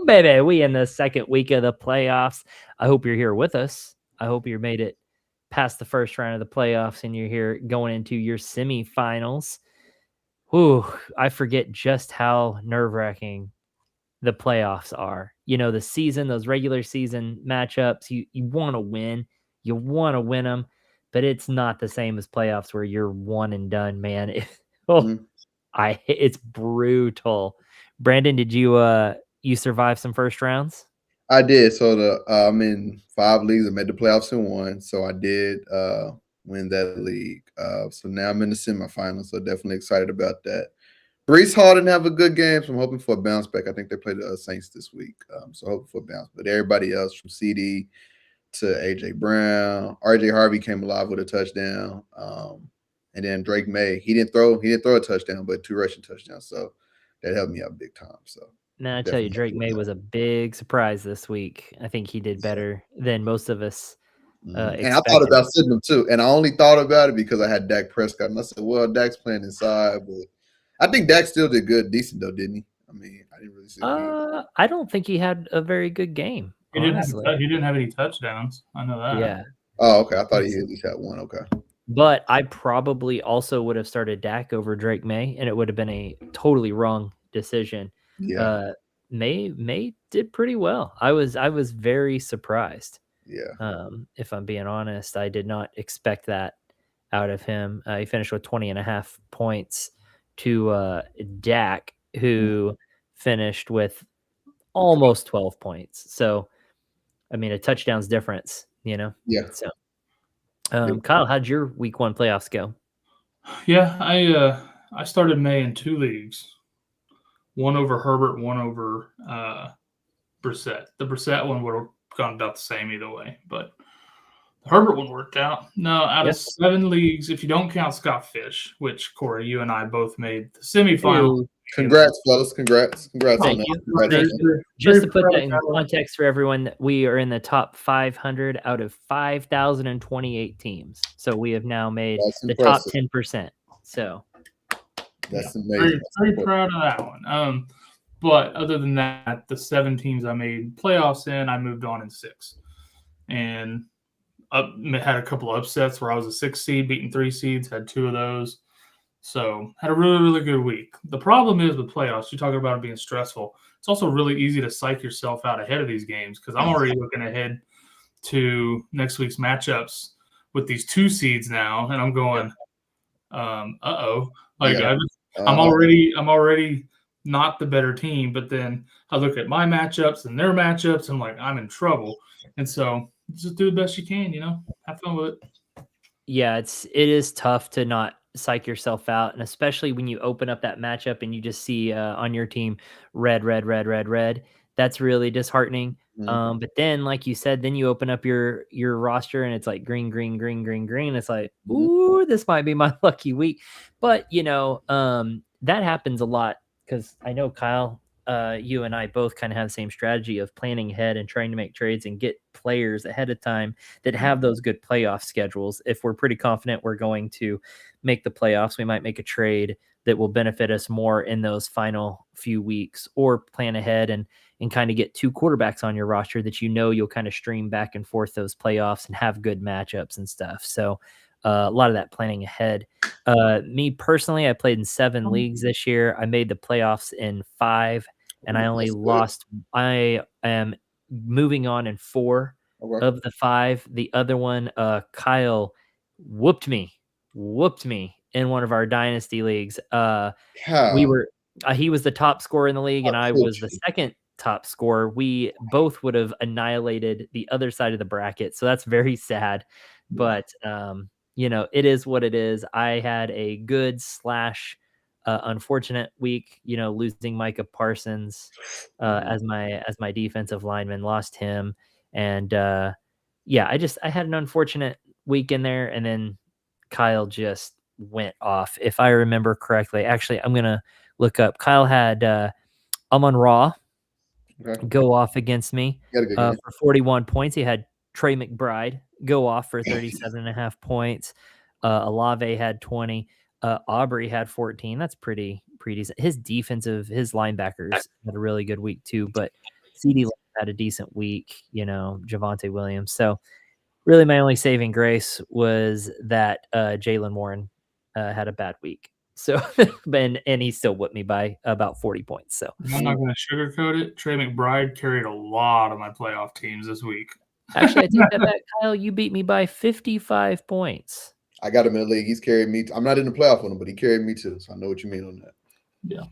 baby, we in the second week of the playoffs. I hope you're here with us. I hope you made it past the first round of the playoffs and you're here going into your semifinals. Whew, I forget just how nerve-wracking the playoffs are. You know, the season, those regular season matchups, you want to win. You want to win them, but it's not the same as playoffs where you're one and done, man. It's brutal. Brandon, did you survive some first rounds? I did. So I'm in 5 leagues. I made the playoffs in 1. So I did win that league. So now I'm in the semifinals. So definitely excited about that. Brees Hall didn't have a good game, so I'm hoping for a bounce back. I think they played the Saints this week. So hoping for a bounce. But everybody else from CD to AJ Brown, RJ Harvey came alive with a touchdown. And then Drake May, he didn't throw a touchdown, but 2 rushing touchdowns. So that helped me out big time. So Man, I tell you, Drake May was a big surprise this week. I think he did better than most of us expected. And I thought about sitting him too. And I only thought about it because I had Dak Prescott. And I said, well, Dak's playing inside. But I think Dak still did decent though, didn't he? I mean, I didn't really see I don't think he had a very good game. He didn't have any touchdowns. I know that. Yeah. Oh, okay. I thought he at least had one. Okay. But I probably also would have started Dak over Drake May, and it would have been a totally wrong decision. Yeah. May did pretty well. I was very surprised. Yeah. If I'm being honest, I did not expect that out of him. He finished with 20.5 points to Dak, who finished with almost 12 points. So, I mean, a touchdown's difference, you know? Yeah. So, Kyle, how'd your week 1 playoffs go? Yeah, I started May in 2 leagues. One over Herbert, one over Brissett. The Brissett one would have gone about the same either way, but the Herbert one worked out. No, out of 7 leagues, if you don't count Scott Fish, which, Corey, you and I both made the semifinal. Ooh, congrats, fellas. Congrats Thank on you. that. Thank you. Just to put that in context for everyone, we are in the top 500 out of 5,028 teams. So we have now made the top 10%. So that's amazing. Very proud of that one. But other than that, the 7 teams I made playoffs in, I moved on in 6. And had a couple of upsets where I was a 6 seed, beating 3 seeds, had 2 of those. So had a really, really good week. The problem is with playoffs, you're talking about it being stressful. It's also really easy to psych yourself out ahead of these games because I'm already looking ahead to next week's matchups with these 2 seeds now, and I'm going, uh-oh. Like I'm already not the better team, but then I look at my matchups and their matchups, and I'm like, I'm in trouble. And so just do the best you can, you know, have fun with it. Yeah, it is tough to not psych yourself out, and especially when you open up that matchup and you just see on your team red. That's really disheartening. But then, like you said, then you open up your roster and it's like green. It's like, ooh, this might be my lucky week. But you know, that happens a lot because I know, Kyle, you and I both kind of have the same strategy of planning ahead and trying to make trades and get players ahead of time that have those good playoff schedules. If we're pretty confident we're going to make the playoffs, we might make a trade that will benefit us more in those final few weeks, or plan ahead and kind of get 2 quarterbacks on your roster that you know you'll kind of stream back and forth those playoffs and have good matchups and stuff. So a lot of that planning ahead. Me personally, I played in 7 leagues this year. I made the playoffs in 5, and I only lost. I am moving on in 4 of the 5. The other one, Kyle whooped me in one of our dynasty leagues. He was the top scorer in the league, and I was the second top scorer. We both would have annihilated the other side of the bracket, so that's very sad. But you know, it is what it is. I had a good / unfortunate week, you know, losing Micah Parsons as my defensive lineman, lost him. And yeah, I had an unfortunate week in there, and then Kyle just went off. If I remember correctly, actually, I'm going to look up. Kyle had Amon-Ra go off against me for 41 points. He had Trey McBride go off for 37.5 points. Olave had 20. Aubrey had 14. That's pretty decent. His linebackers had a really good week too. But CeeDee had a decent week, Javonte Williams. So really my only saving grace was that Jaylen Warren had a bad week. So and he still whipped me by about 40 points. So I'm not going to sugarcoat it. Trey McBride carried a lot of my playoff teams this week. Actually, I take that back, Kyle. You beat me by 55 points. I got him in the league. He's carried me. I'm not in the playoff with him, but he carried me too. So I know what you mean on that. Yeah.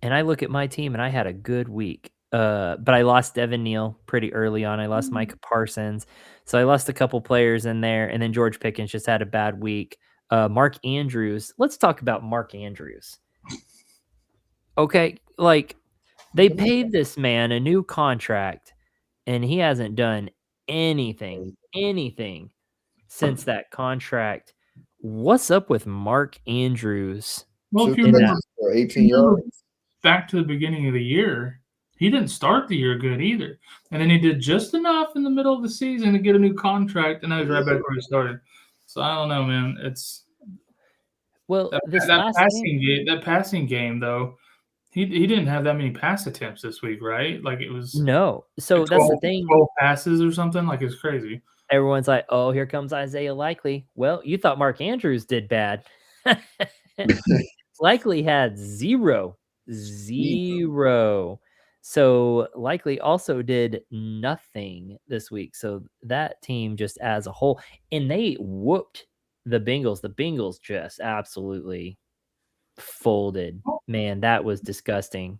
And I look at my team, and I had a good week. But I lost Devin Neal pretty early on. I lost Micah Parsons. So I lost a couple players in there. And then George Pickens just had a bad week. Mark Andrews. Let's talk about Mark Andrews. Okay. Like, they paid this man a new contract, and he hasn't done anything since that contract. What's up with Mark Andrews? Well, if you remember, 18 yards. Back to the beginning of the year, he didn't start the year good either. And then he did just enough in the middle of the season to get a new contract, and I was right back where he started. So I don't know, man. It's that passing game though. He didn't have that many pass attempts this week, right? Like it was no. So like 12, that's the thing. 12 passes or something. Like it's crazy. Everyone's like, "Oh, here comes Isaiah Likely." Well, you thought Mark Andrews did bad. Likely had zero. So Likely also did nothing this week. So that team just as a whole, and they whooped the Bengals. The Bengals just absolutely folded. Man, that was disgusting.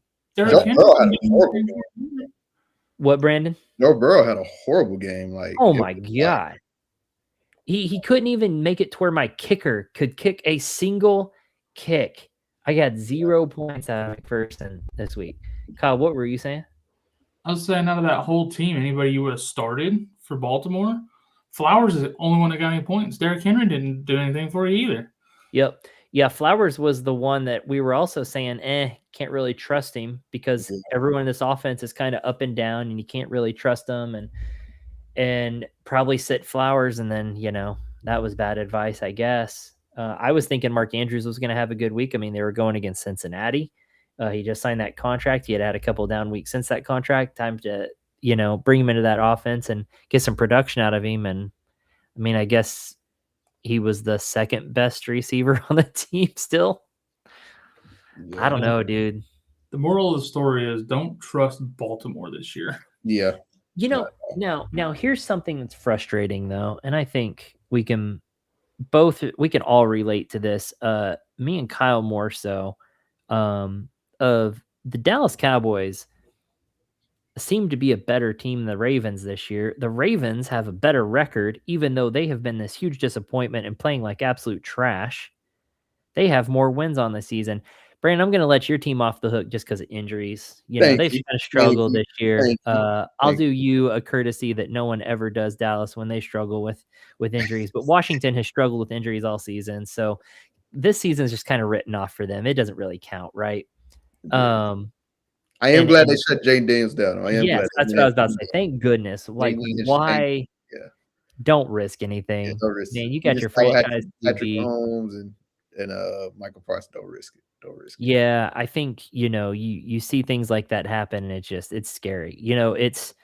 What, Brandon? Joe Burrow had a horrible game. Like, oh my God. He couldn't even make it to where my kicker could kick a single kick. I got 0 points out of McPherson this week. Kyle, what were you saying? I was saying out of that whole team, anybody you would have started for Baltimore, Flowers is the only one that got any points. Derrick Henry didn't do anything for you either. Yep. Yeah, Flowers was the one that we were also saying, can't really trust him because everyone in this offense is kind of up and down and you can't really trust them and probably sit Flowers. And then, that was bad advice, I guess. I was thinking Mark Andrews was going to have a good week. I mean, they were going against Cincinnati. He just signed that contract. He had a couple down weeks since that contract. Time to, bring him into that offense and get some production out of him. And I mean, I guess he was the second best receiver on the team still. Yeah. I don't know, dude. The moral of the story is don't trust Baltimore this year. Yeah. Now here's something that's frustrating though. And I think we can all relate to this. Me and Kyle more so, of the Dallas Cowboys seem to be a better team than the Ravens this year. The Ravens have a better record, even though they have been this huge disappointment and playing like absolute trash. They have more wins on the season. Brandon, I'm going to let your team off the hook just because of injuries. They've kind of struggled this year. I'll do you a courtesy that no one ever does Dallas when they struggle with injuries. But Washington has struggled with injuries all season. So this season is just kind of written off for them. It doesn't really count, right? I am glad they shut Jane Daniels down. Yes, that's what I was about to say. Thank goodness. Like, why don't risk anything? Yeah, don't risk Man, you got your franchise Patrick Mahomes and Michael Parsons. Don't risk it. Yeah, I think, you see things like that happen and it's scary. It's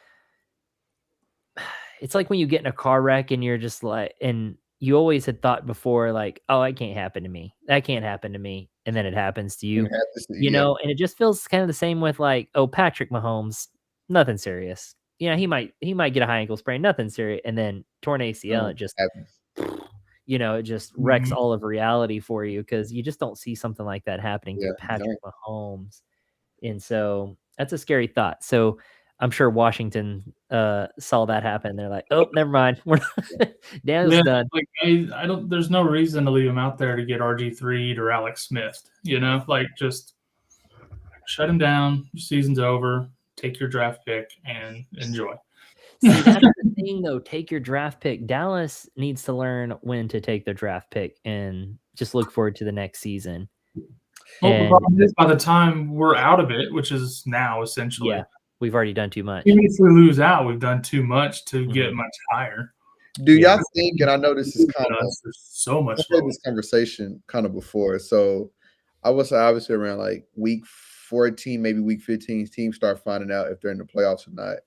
like when you get in a car wreck and you're just like, and you always had thought before, like, oh, it can't happen to me. That can't happen to me. And then it happens to you, and it just feels kind of the same with like, oh, Patrick Mahomes, nothing serious. He might get a high ankle sprain, nothing serious. And then torn ACL, it just happens. It just wrecks all of reality for you because you just don't see something like that happening to Patrick Mahomes. And so that's a scary thought. So I'm sure Washington saw that happen. They're like, oh, never mind. We're Dan's done. Like, I don't. There's no reason to leave him out there to get RG3 or Alex Smith. Like just shut him down. Your season's over. Take your draft pick and enjoy. See, that's the thing, though. Take your draft pick. Dallas needs to learn when to take their draft pick and just look forward to the next season. Well, the problem is by the time we're out of it, which is now essentially, we've already done too much. Even if we lose out, we've done too much to get much higher. Do y'all think? And I know this is kind of so much. I've had this conversation kind of before. So I was obviously around like week 14, maybe week 15, teams start finding out if they're in the playoffs or not.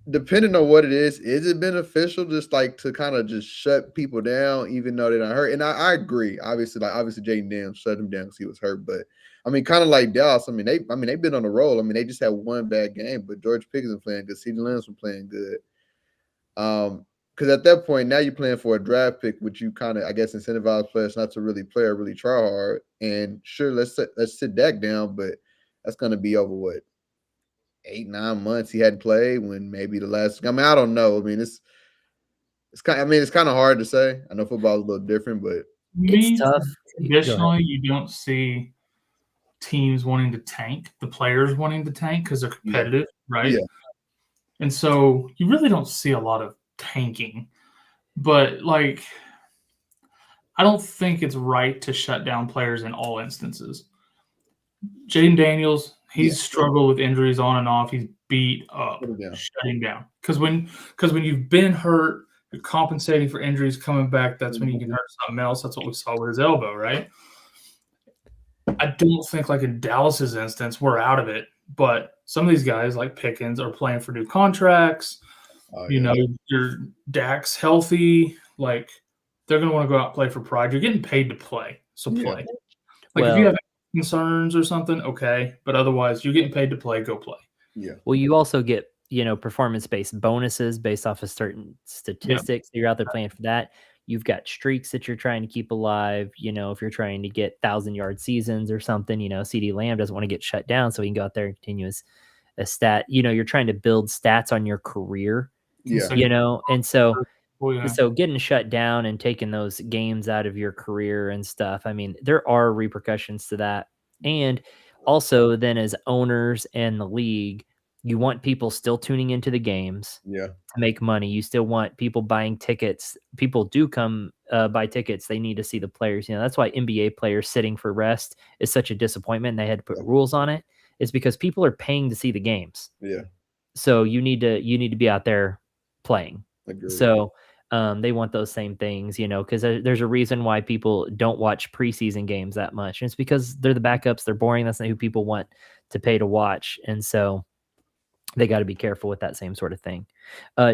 Depending on what it is it beneficial just like to kind of just shut people down, even though they're not hurt? And I agree. Obviously, Jaden Daniels shut him down because he was hurt. But I mean, kind of like Dallas. I mean, they've been on the roll. I mean, they just had one bad game, but George Pickens was playing good. CeeDee Lamb's been playing good. Because at that point, now you're playing for a draft pick, which you kind of, I guess, incentivize players not to really play or really try hard. And sure, let's sit Dak down, but that's going to be over what, 8-9 months he hadn't played when maybe the last. I mean, I don't know. I mean, it's kind. I mean, it's kind of hard to say. I know football's a little different, but it's tough. Traditionally, you don't see teams wanting to tank, the players wanting to tank because they're competitive, right? Yeah. And so you really don't see a lot of tanking. But like, I don't think it's right to shut down players in all instances. Jaden Daniels, he's struggled with injuries on and off. He's beat up. Shut him down. Because when you've been hurt, you're compensating for injuries coming back. That's when you can hurt something else. That's what we saw with his elbow, right? I don't think, like in Dallas's instance, we're out of it. But some of these guys, like Pickens, are playing for new contracts. You know, your Dak's healthy. Like, they're going to want to go out and play for pride. You're getting paid to play, so play. Like, if you have concerns or something, okay. But otherwise, you're getting paid to play, go play. Yeah. Well, you also get, performance-based bonuses based off of certain statistics. You're out there playing for that. You've got streaks that you're trying to keep alive. If you're trying to get 1,000-yard seasons or something, CeeDee Lamb doesn't want to get shut down, so he can go out there and continue a stat. You're trying to build stats on your career. Yeah. And so getting shut down and taking those games out of your career and stuff, I mean, there are repercussions to that. And also then as owners and the league, you want people still tuning into the games to make money. You still want people buying tickets. People do come buy tickets. They need to see the players. That's why NBA players sitting for rest is such a disappointment. They had to put rules on it. It's because people are paying to see the games. Yeah. So you need to be out there playing. Agreed. So they want those same things, because there's a reason why people don't watch preseason games that much. And it's because they're the backups. They're boring. That's not who people want to pay to watch. And so they got to be careful with that same sort of thing.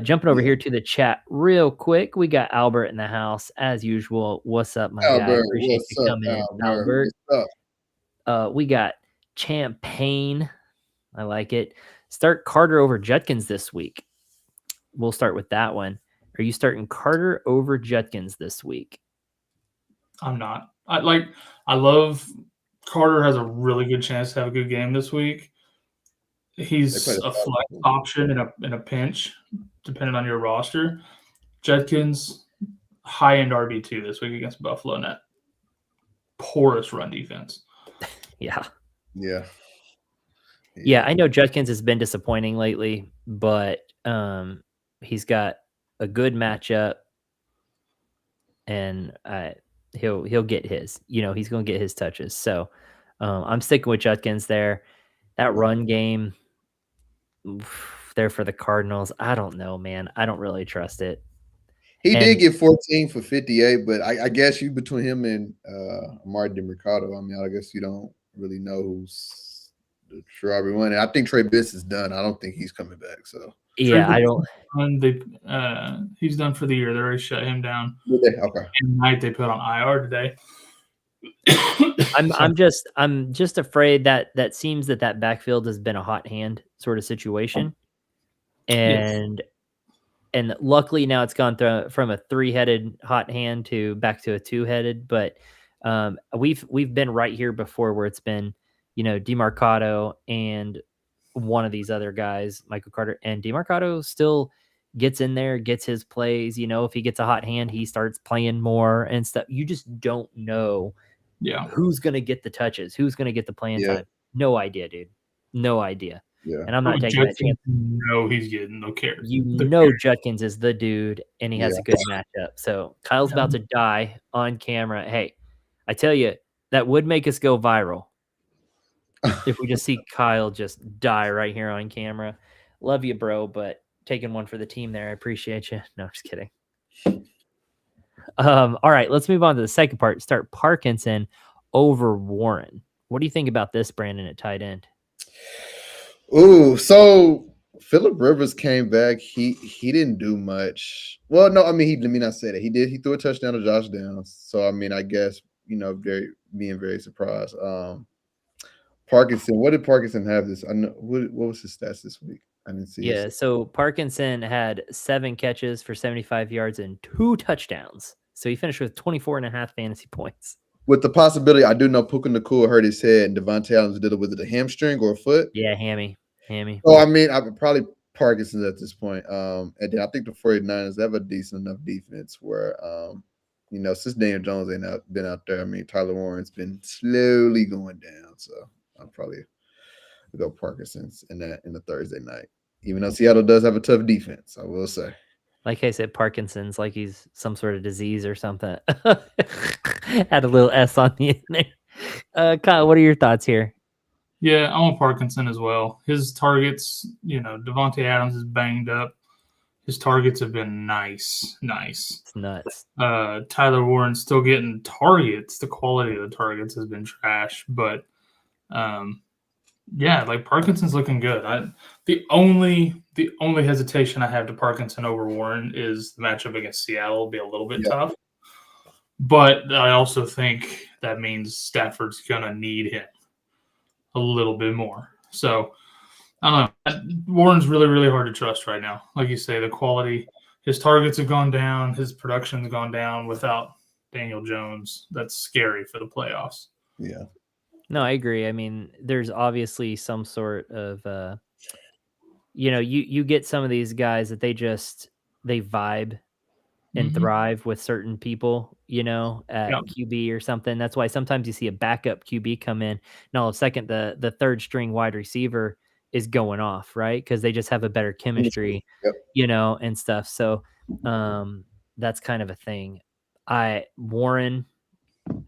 Jumping over here to the chat real quick. We got Albert in the house as usual. What's up, my guy? Appreciate you coming in, Albert. We got Champagne. I like it. Start Carter over Judkins this week. We'll start with that one. Are you starting Carter over Judkins this week? I'm not. I love Carter has a really good chance to have a good game this week. He's a flex option in a pinch, depending on your roster. Judkins, high-end RB2 this week against Buffalo Net. Porous run defense. Yeah. Yeah, I know Judkins has been disappointing lately, but he's got a good matchup, and he'll get his. He's going to get his touches. So I'm sticking with Judkins there. That run game there for the Cardinals, I don't know, man. I don't really trust it. He did get 14 for 58, but I guess between him and Amari DeMercado, I mean, I guess you don't really know who's the strawberry one. And I think Trey Benson is done. I don't think he's coming back. So I don't. He's done for the year. They already shut him down. Okay. Tonight they put on IR today. I'm just afraid that seems that backfield has been a hot hand sort of situation, and luckily now it's gone from a 3-headed hot hand back to a 2-headed. But we've been right here before where it's been DeMarcado and one of these other guys, Michael Carter, and DeMarcado still gets in there, gets his plays. If he gets a hot hand, he starts playing more and stuff. You just don't know. Yeah. Who's going to get the touches? Who's going to get the playing time? No idea, dude. No idea. Yeah. And I'm not taking that chance. No, he's getting no care. Judkins is the dude, and he has a good matchup. So Kyle's about to die on camera. Hey, I tell you, that would make us go viral if we just see Kyle just die right here on camera. Love you, bro, but taking one for the team there. I appreciate you. No, just kidding. All right, let's move on to the second part. Start Parkinson over Warren. What do you think about this, Brandon, at tight end? Ooh, so Phillip Rivers came back. He didn't do much. Well, no, I mean let me not say that. He threw a touchdown to Josh Downs. So I mean, I guess, being very surprised. Parkinson, what did Parkinson have this? I know what was his stats this week? I didn't see Yeah, his. so Parkinson had 7 catches for 75 yards and 2 touchdowns. So he finished with 24.5 fantasy points. With the possibility, I do know Puka Nacua hurt his head and Devontae Adams did it with a hamstring or a foot. Yeah, hammy. So I mean, I would probably Parkinson's at this point. And then I think the 49ers have a decent enough defense where since Daniel Jones ain't been out there, I mean, Tyler Warren's been slowly going down. So I'll probably go Parkinson's in the Thursday night. Even though Seattle does have a tough defense, I will say. Like I said, Parkinson's, like he's some sort of disease or something. Had a little S on the end there. Kyle, what are your thoughts here? Yeah, I want Parkinson as well. His targets, Devontae Adams is banged up. His targets have been nice. It's nuts. Tyler Warren's still getting targets. The quality of the targets has been trash, but yeah, like Parkinson's looking good. The only hesitation I have to Parkinson over Warren is the matchup against Seattle will be a little bit tough. But I also think that means Stafford's gonna need him a little bit more. So I don't know. Warren's really, really hard to trust right now. Like you say, the quality, his targets have gone down, his production's gone down without Daniel Jones. That's scary for the playoffs. Yeah. No, I agree. I mean, there's obviously some sort of you get some of these guys that they vibe and thrive with certain people, at QB or something. That's why sometimes you see a backup QB come in, and all of a second the third string wide receiver is going off, right? Because they just have a better chemistry, and stuff. So that's kind of a thing. Warren,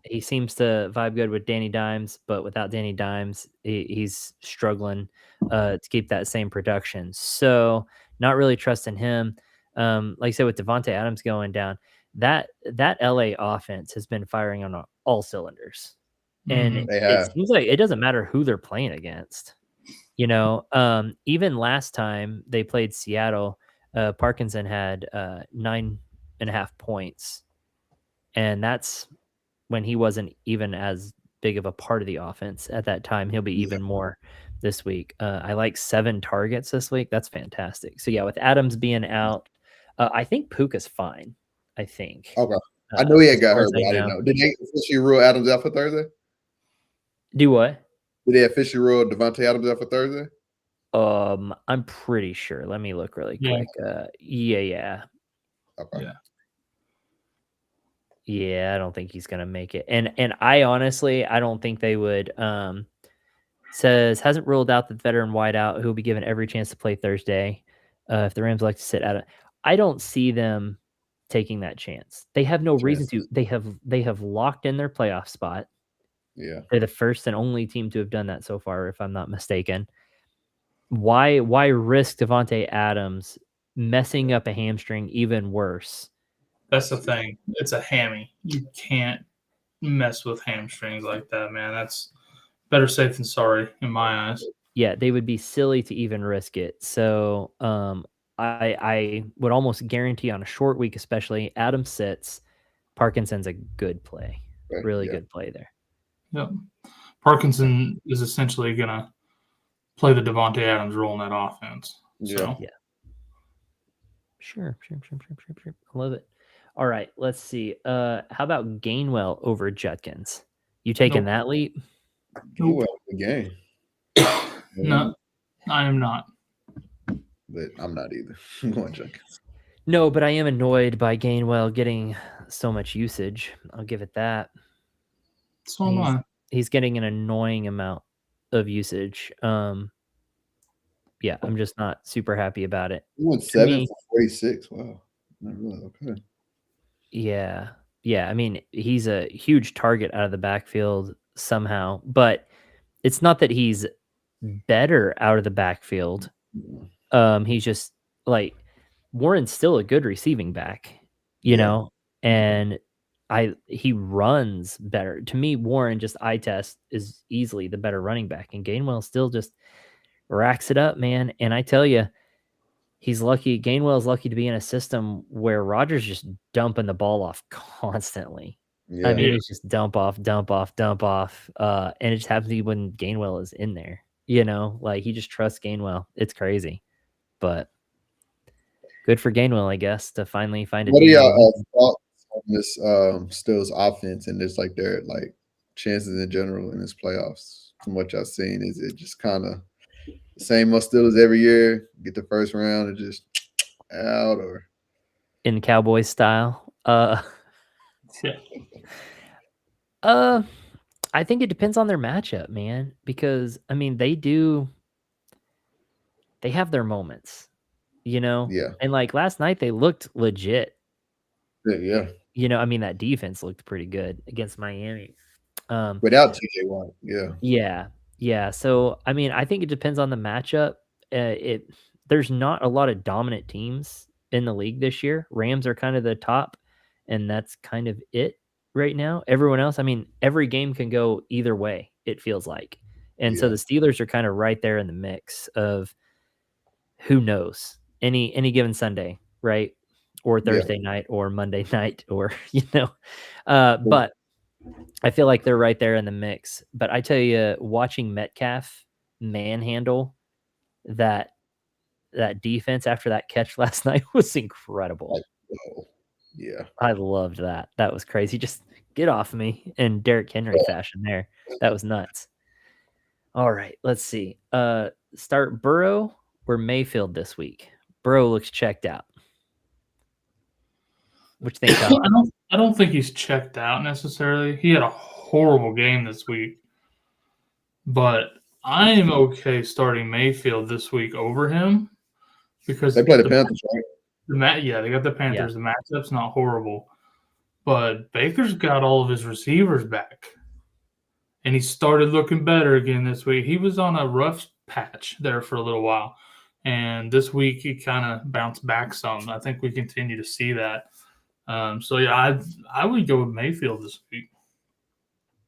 he seems to vibe good with Danny Dimes, but without Danny Dimes, he's struggling to keep that same production. So not really trusting him. Like I said, with Devontae Adams going down, that LA offense has been firing on all cylinders. And it seems like it doesn't matter who they're playing against. Even last time they played Seattle, Parkinson had 9.5 points. And that's when he wasn't even as big of a part of the offense at that time. He'll be even more this week. I like 7 targets this week. That's fantastic. So yeah, with Adams being out, I think Puka's fine. I think. Okay. I know he had got hurt, but I didn't know. Did they officially rule Adams out for Thursday? Do what? Did they officially rule Devontae Adams out for Thursday? I'm pretty sure. Let me look really quick. Yeah. Okay. Yeah, I don't think he's gonna make it. And I honestly, I don't think they would. Says hasn't ruled out the veteran wideout who will be given every chance to play Thursday. If the Rams like to sit out, I don't see them taking that chance. They have no reason to. They have locked in their playoff spot. Yeah, they're the first and only team to have done that so far, if I'm not mistaken. Why risk Devontae Adams messing up a hamstring even worse? That's the thing. It's a hammy. You can't mess with hamstrings like that, man. That's better safe than sorry in my eyes. Yeah, they would be silly to even risk it. So I would almost guarantee on a short week, especially, Adams sits. Parkinson's a good play. Really good play there. Yep. Parkinson is essentially going to play the Devontae Adams role in that offense. So. Yeah. Sure. I love it. All right, let's see. How about Gainwell over Judkins? You taking that leap? Gainwell the game. No, I am not. But I'm not either. I'm going Judkins. No, but I am annoyed by Gainwell getting so much usage. I'll give it that. So am I. He's getting an annoying amount of usage. Yeah, I'm just not super happy about it. He went 7 for 46. Wow. Not really. Okay. Yeah. I mean, he's a huge target out of the backfield somehow, but it's not that he's better out of the backfield. He's just like Warren's still a good receiving back, you know, and he runs better. To me, Warren just eye test is easily the better running back, and Gainwell still just racks it up, man. And I tell you, he's lucky. Gainwell's lucky to be in a system where Rodgers just dumping the ball off constantly. I Yeah. mean, it's just dump off, dump off, dump off. And it just happens to be when Gainwell is in there, like he just trusts Gainwell. It's crazy, but good for Gainwell, I guess, to finally find a What are team. y'all thoughts on this Stills offense and just like their chances in general in this playoffs? From what y'all seen, is it just kind of the same old Steelers every year? Get the first round and just out, or in Cowboys style? Yeah. I think it depends on their matchup, man, because I mean they have their moments, yeah, and like last night they looked legit. yeah. I mean that defense looked pretty good against Miami. Without TJ Watt, yeah. Yeah. So I mean, I think it depends on the matchup. There's not a lot of dominant teams in the league this year. Rams are kind of the top, and that's kind of it right now. Everyone else, I mean, every game can go either way, it feels like. And so Yeah. the Steelers are kind of right there in the mix of who knows any given Sunday, right? Or Thursday night or Monday night or, but I feel like they're right there in the mix. But I tell you, watching Metcalf manhandle that defense after that catch last night was incredible. Yeah. I loved that. That was crazy. Just get off me in Derrick Henry fashion there. That was nuts. All right, let's see. Start Burrow or Mayfield this week. Burrow looks checked out. Which think I don't think he's checked out necessarily. He had a horrible game this week. But I am okay starting Mayfield this week over him because they play the Panthers, right? They got the Panthers. Yeah. The matchup's not horrible. But Baker's got all of his receivers back. And he started looking better again this week. He was on a rough patch there for a little while. And this week he kind of bounced back some. I think we continue to see that. So, yeah, I would go with Mayfield this week,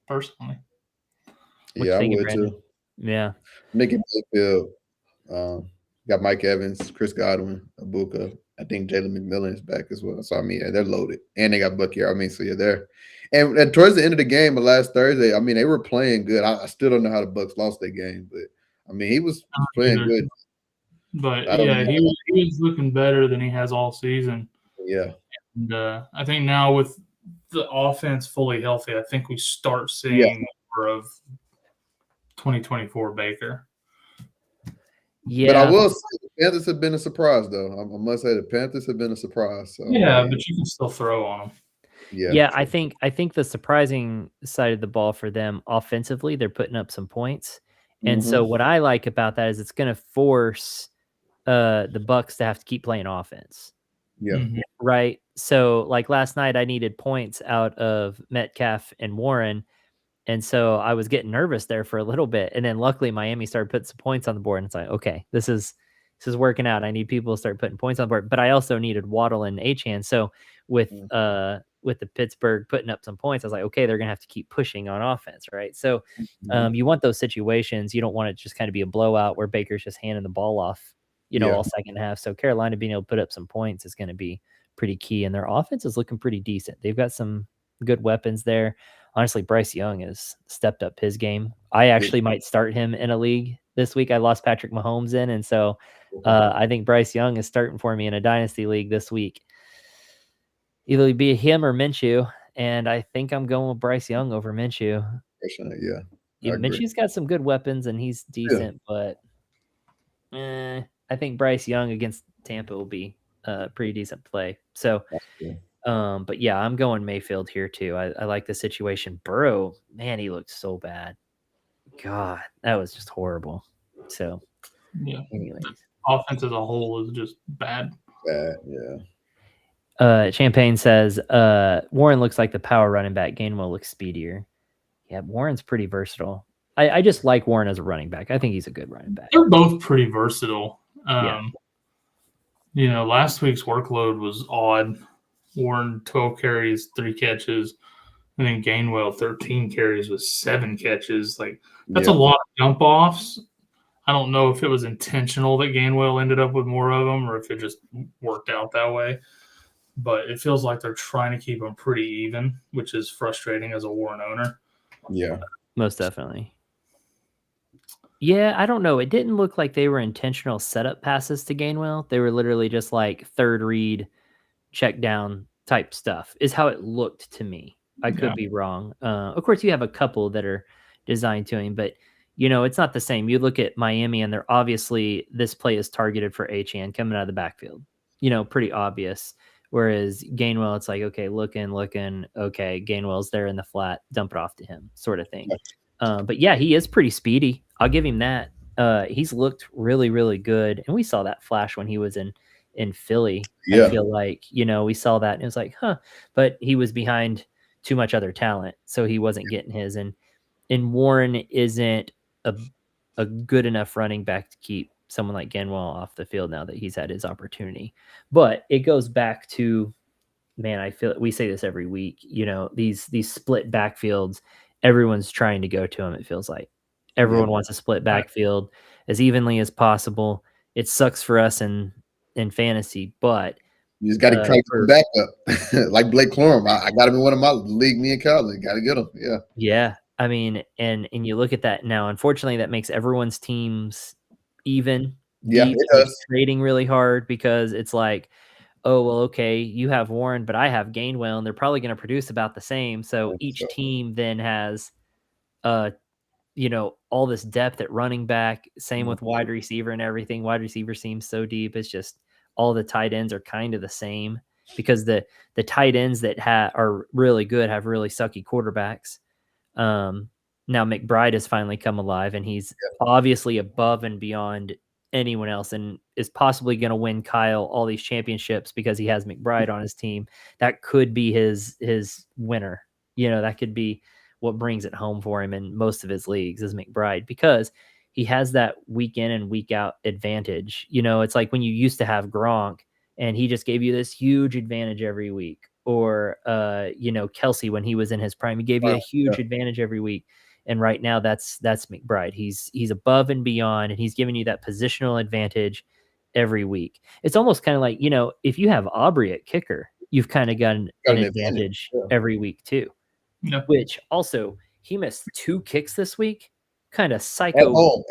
personally. Yeah, I would too. Yeah. Nicky Mayfield. Got Mike Evans, Chris Godwin, Abuka. I think Jalen McMillan is back as well. So, I mean, yeah, they're loaded. And they got Bucky. I mean, so, yeah, they're – and towards the end of the game last Thursday, I mean, they were playing good. I still don't know how the Bucs lost their game. But, I mean, he was playing good. But, yeah, he was looking better than he has all season. Yeah. And I think now with the offense fully healthy, I think we start seeing more of 2024 Baker. Yeah, but I will say the Panthers have been a surprise, though. I must say the Panthers have been a surprise. So, yeah, but you can still throw on them. Yeah, I think the surprising side of the ball for them offensively, they're putting up some points, and so what I like about that is it's going to force the Bucs to have to keep playing offense. Yeah. Right. So like last night, I needed points out of Metcalf and Warren. And so I was getting nervous there for a little bit. And then luckily Miami started putting some points on the board. And it's like, okay, this is working out. I need people to start putting points on the board. But I also needed Waddle and Achane. So with the Pittsburgh putting up some points, I was like, okay, they're going to have to keep pushing on offense. Right. So you want those situations. You don't want it to just kind of be a blowout where Baker's just handing the ball off, all second half. So Carolina being able to put up some points is going to be pretty key. And their offense is looking pretty decent. They've got some good weapons there. Honestly, Bryce Young has stepped up his game. I actually might start him in a league this week. I lost Patrick Mahomes in, and so I think Bryce Young is starting for me in a dynasty league this week. Either be him or Minshew, and I think I'm going with Bryce Young over Minshew. Yeah. Minshew's got some good weapons, and he's decent, but I think Bryce Young against Tampa will be a pretty decent play. So, but yeah, I'm going Mayfield here too. I like the situation. Burrow, man, he looked so bad. God, that was just horrible. So, yeah. Anyways. The offense as a whole is just bad. Yeah. Champagne says, Warren looks like the power running back. Gainwell looks speedier. Yeah, Warren's pretty versatile. I just like Warren as a running back. I think he's a good running back. They're both pretty versatile. Last week's workload was odd. Warren 12 carries, 3 catches, and then Gainwell 13 carries with 7 catches. Like that's a lot of jump offs. I don't know if it was intentional that Gainwell ended up with more of them or if it just worked out that way. But it feels like they're trying to keep them pretty even, which is frustrating as a Warren owner. Yeah. Most definitely. Yeah, I don't know. It didn't look like they were intentional setup passes to Gainwell. They were literally just like third read, check down type stuff is how it looked to me. I could be wrong. Of course, you have a couple that are designed to him, but it's not the same. You look at Miami and they're obviously this play is targeted for Achane coming out of the backfield, pretty obvious. Whereas Gainwell, it's like, okay, looking, okay, Gainwell's there in the flat, dump it off to him sort of thing. But yeah, he is pretty speedy. I'll give him that. He's looked really, really good. And we saw that flash when he was in Philly. I feel like, we saw that and it was like, but he was behind too much other talent. So he wasn't getting his. And Warren isn't a good enough running back to keep someone like Gainwell off the field now that he's had his opportunity. But it goes back to, man, I feel we say this every week, these split backfields, everyone's trying to go to them. It feels like everyone wants a split backfield as evenly as possible. It sucks for us in fantasy, but you just got to try to back up like Blake Corum. I got him in one of my league, me and Colin. Got to get him. Yeah. Yeah. I mean, and you look at that now, unfortunately, that makes everyone's teams even. Yeah, deep. it does. Trading really hard because it's like, oh, well, okay, you have Warren, but I have Gainwell, and they're probably going to produce about the same. So each team then has, all this depth at running back. Same with wide receiver and everything. Wide receiver seems so deep. It's just all the tight ends are kind of the same because the tight ends that are really good have really sucky quarterbacks. Now McBride has finally come alive, and he's obviously above and beyond anyone else and is possibly going to win Kyle all these championships because he has McBride on his team. That could be his winner. That could be what brings it home for him in most of his leagues is McBride because he has that week in and week out advantage. It's like when you used to have Gronk and he just gave you this huge advantage every week. Or, Kelsey, when he was in his prime, he gave you a huge advantage every week. And right now that's McBride. He's above and beyond, and he's giving you that positional advantage every week. It's almost kind of like, if you have Aubrey at kicker, you've kind of got an advantage every week too. Yeah. Which also, he missed 2 kicks this week. Kind of psycho.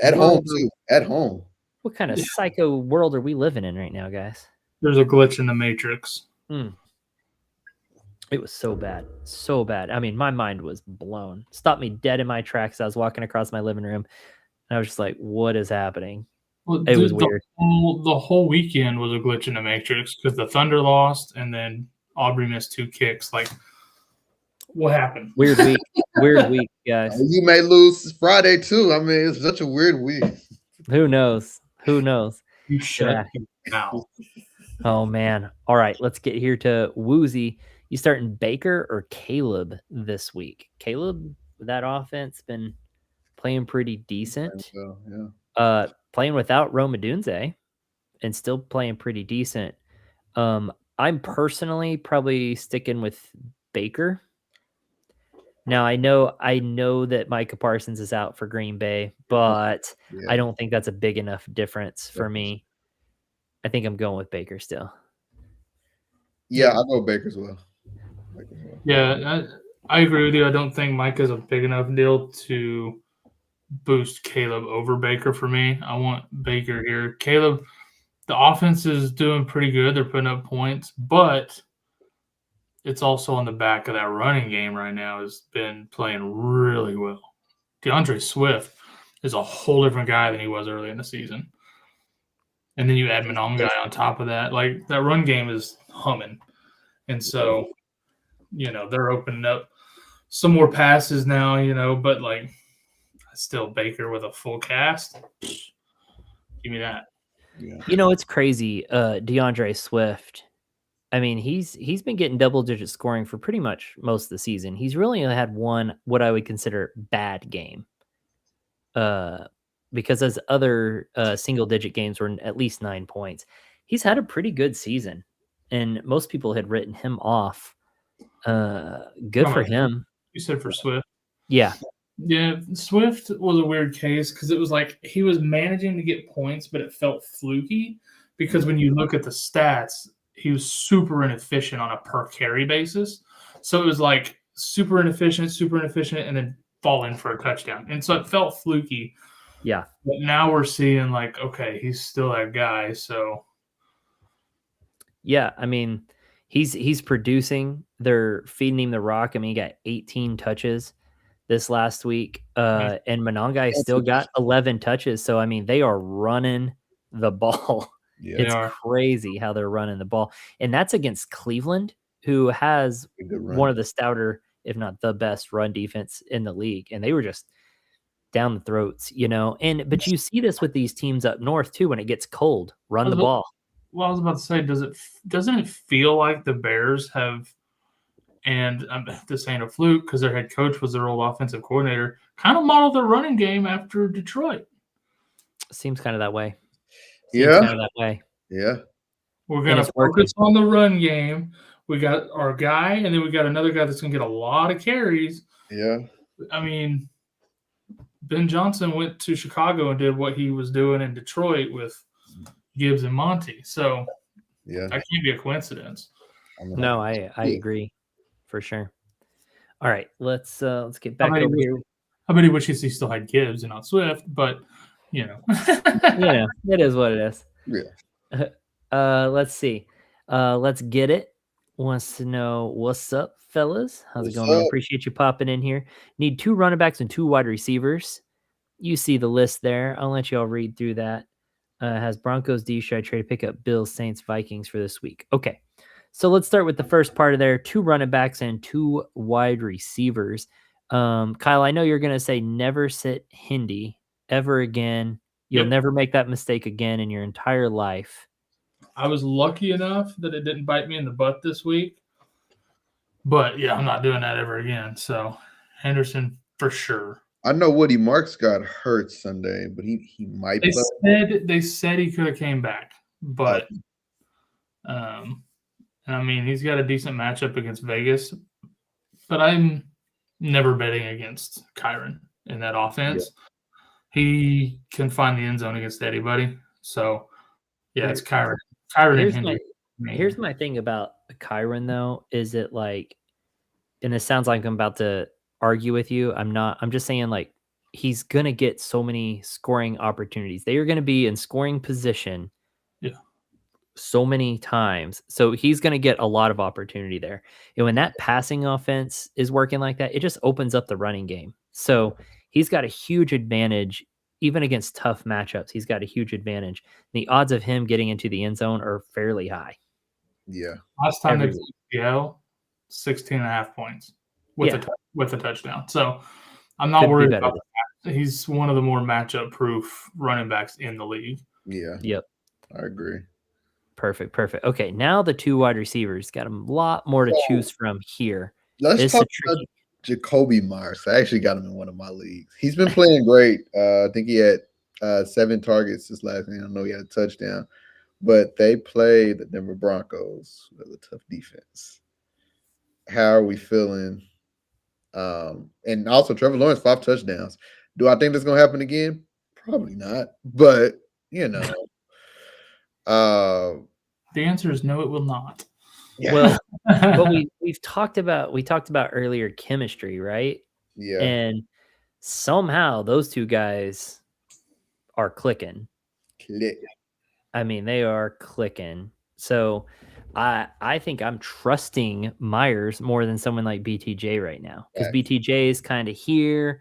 At home too. At home. What kind of psycho world are we living in right now, guys? There's a glitch in the matrix. It was so bad. So bad. I mean, my mind was blown. Stopped me dead in my tracks. I was walking across my living room, and I was just like, what is happening? Well, it was weird. The whole weekend was a glitch in the matrix because the Thunder lost, and then Aubrey missed 2 kicks. Like, what happened? Weird week. Weird week, guys. You may lose Friday, too. I mean, it's such a weird week. Who knows? You shut your mouth. Oh, man. All right, let's get here to Woozy. You starting Baker or Caleb this week? Caleb, that offense been playing pretty decent. Playing without Rome Odunze and still playing pretty decent. I'm personally probably sticking with Baker. Now I know that Micah Parsons is out for Green Bay, but I don't think that's a big enough difference for me. I think I'm going with Baker still. Yeah, I'll go Baker as well. Yeah, I agree with you. I don't think Micah's a big enough deal to boost Caleb over Baker for me. I want Baker here. Caleb, the offense is doing pretty good. They're putting up points, but it's also on the back of that running game right now has been playing really well. DeAndre Swift is a whole different guy than he was early in the season. And then you add Monongai on top of that. Like, that run game is humming. And so, they're opening up some more passes now, but, like, still Baker with a full cast. Give me that. Yeah. It's crazy. DeAndre Swift, I mean, he's been getting double-digit scoring for pretty much most of the season. He's really only had one, what I would consider, bad game. Because his other single-digit games were at least 9 points. He's had a pretty good season. and most people had written him off. Good for him. You said for Swift. Yeah. Yeah, Swift was a weird case because it was like he was managing to get points, but it felt fluky because when you look at the stats, he was super inefficient on a per carry basis. So it was like super inefficient, and then fall in for a touchdown. And so it felt fluky. Yeah. But now we're seeing like, okay, he's still that guy. So yeah, I mean, he's producing. They're feeding him the rock. I mean, he got 18 touches this last week. And Monangai still got 11 touches. So I mean, they are running the ball. Yeah. It's crazy how they're running the ball. And that's against Cleveland, who has one of the stouter, if not the best run defense in the league. And they were just down the throats, but you see this with these teams up north too. When it gets cold, run the ball. Well, I was about to say, doesn't it feel like the Bears have, and this ain't a fluke because their head coach was their old offensive coordinator, kind of modeled their running game after Detroit? Seems kind of that way. Yeah. We're going to focus on the run game. We got our guy, and then we got another guy that's going to get a lot of carries. Yeah. I mean, Ben Johnson went to Chicago and did what he was doing in Detroit with Gibbs and Monty. So that can't be a coincidence. No, I agree for sure. All right, let's get back over here. I bet he wishes he still had Gibbs and not Swift, but it is what it is. Yeah. Let's see. Let's get it. Wants to know what's up, fellas. How's it going? I appreciate you popping in here. Need 2 running backs and 2 wide receivers. You see the list there. I'll let you all read through that. Has Broncos D. Should I trade to pick up Bills, Saints, Vikings for this week? Okay. So let's start with the first part of there. 2 running backs and 2 wide receivers. Kyle, I know you're going to say never sit Hindi ever again. You'll never make that mistake again in your entire life. I was lucky enough that it didn't bite me in the butt this week. But, yeah, I'm not doing that ever again. So, Henderson for sure. I know Woody Marks got hurt Sunday, but he might play. They said he could have came back. But, I mean, he's got a decent matchup against Vegas. But I'm never betting against Kyron in that offense. Yeah. He can find the end zone against anybody. So, yeah, it's Kyron. Here's my thing about Kyron, though, is it like, and it sounds like I'm about to argue with you. I'm not. I'm just saying, like, he's going to get so many scoring opportunities. They are going to be in scoring position so many times. So he's going to get a lot of opportunity there. And when that passing offense is working like that, it just opens up the running game. So he's got a huge advantage. Even against tough matchups, he's got a huge advantage. The odds of him getting into the end zone are fairly high. Yeah. Last time they played 16.5 points with a touchdown. So I'm not worried about that. He's one of the more matchup-proof running backs in the league. Yeah. Yep. I agree. Perfect. Okay, now the 2 wide receivers. Got a lot more to choose from here. Let's talk about Jacoby Myers. I actually got him in one of my leagues. He's been playing great. I think he had 7 targets this last game. I know he had a touchdown. But they play the Denver Broncos with a tough defense. How are we feeling? And also Trevor Lawrence, 5 touchdowns. Do I think that's going to happen again? Probably not. But, the answer is no, it will not. Yeah. Well, but we've talked about earlier chemistry, right? Yeah. And somehow those 2 guys are clicking. I mean, they are clicking. So I think I'm trusting Myers more than someone like BTJ right now, because BTJ is kind of here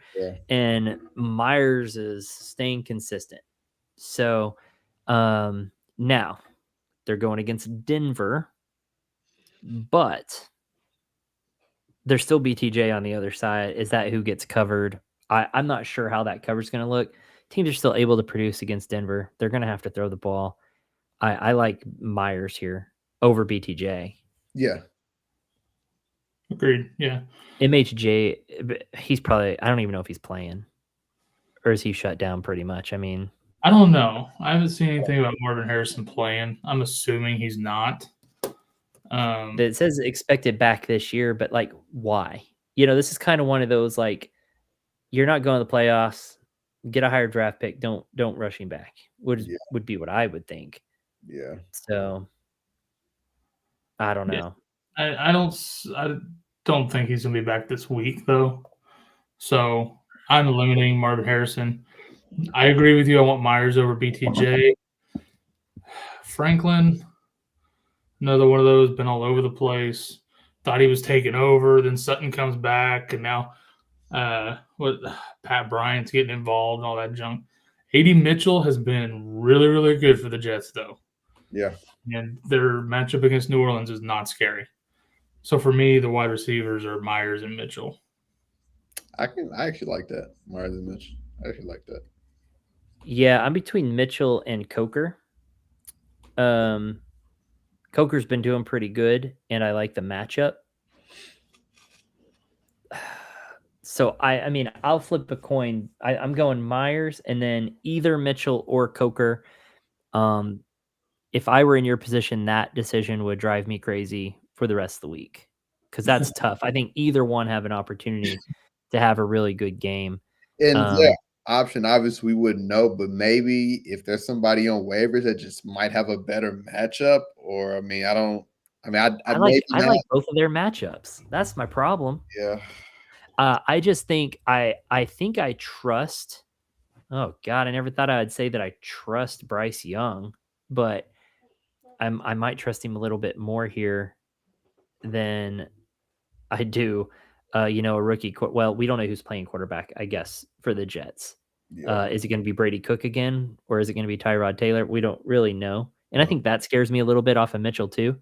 and Myers is staying consistent. So now they're going against Denver, but there's still BTJ on the other side. Is that who gets covered? I'm not sure how that cover is going to look. Teams are still able to produce against Denver. They're going to have to throw the ball. I like Myers here over BTJ. Yeah. Agreed. Yeah. MHJ, he's probably, I don't even know if he's playing. Or is he shut down pretty much? I mean, I don't know. I haven't seen anything about Marvin Harrison playing. I'm assuming he's not. It says expected back this year, but like, why? This is kind of one of those like, you're not going to the playoffs. Get a higher draft pick. Don't rush him back. Would be what I would think. Yeah. So I don't Yeah. know. I don't think he's gonna be back this week though. So I'm eliminating Marvin Harrison. I agree with you. I want Myers over BTJ. Franklin, another one of those, been all over the place. Thought he was taking over, then Sutton comes back, and now Pat Bryant's getting involved and all that junk. A.D. Mitchell has been really, really good for the Jets, though. Yeah. And their matchup against New Orleans is not scary. So for me, the wide receivers are Myers and Mitchell. I actually like that. Myers and Mitchell. I actually like that. Yeah, I'm between Mitchell and Coker. Coker's been doing pretty good, and I like the matchup. So I mean, I'll flip a coin. I'm going Myers, and then either Mitchell or Coker. If I were in your position, that decision would drive me crazy for the rest of the week because that's tough. I think either one have an opportunity to have a really good game. And option obviously we wouldn't know, but maybe if there's somebody on waivers that just might have a better matchup, or I like both of their matchups. That's my problem. Yeah. I just think I think I trust. Oh God, I never thought I would say that I trust Bryce Young, but I might trust him a little bit more here than I do. A rookie. Well, we don't know who's playing quarterback, I guess, for the Jets. Yeah. Is it going to be Brady Cook again, or is it going to be Tyrod Taylor? We don't really know, and I think that scares me a little bit off of Mitchell too.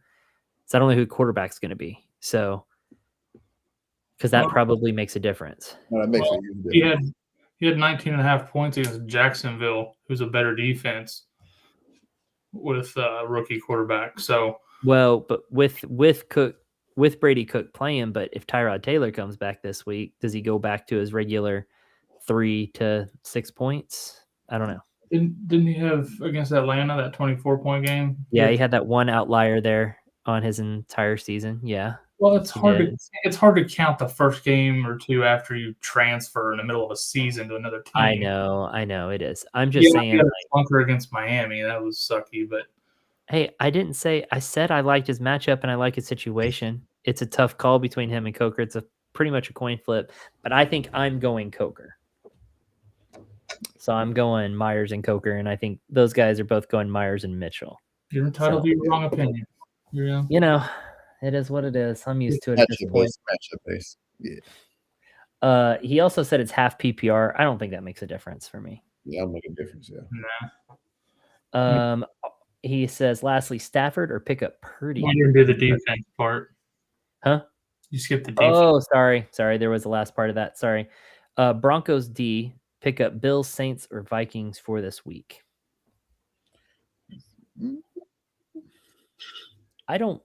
So I don't know who quarterback's going to be. So because that probably makes a difference. That makes a huge difference. He had 19.5 points against Jacksonville, who's a better defense with a rookie quarterback. So but with Cook, with Brady Cook playing, but if Tyrod Taylor comes back this week, does he go back to his regular 3 to 6 points? I don't know. Didn't he have against Atlanta that 24-point game? Yeah, he had that one outlier there on his entire season. Yeah. Well, it's hard to count the first game or two after you transfer in the middle of a season to another team. I know it is. I'm just saying. He had a bunker against Miami. That was sucky, but hey, I said I liked his matchup and I like his situation. It's a tough call between him and Coker. It's pretty much a coin flip, but I think I'm going Coker. So I'm going Myers and Coker, and I think those guys are both going Myers and Mitchell. You're entitled to your wrong opinion. Yeah. It is what it is. I'm used to it at this point. Matchup base. Yeah. He also said it's half PPR. I don't think that makes a difference for me. Yeah, I'll make a difference. Yeah. Nah. He says, lastly, Stafford or pick up Purdy. You didn't do the defense part. Huh? You skipped the defense. Oh, sorry. There was the last part of that. Sorry. Broncos D, pick up Bills, Saints, or Vikings for this week. I don't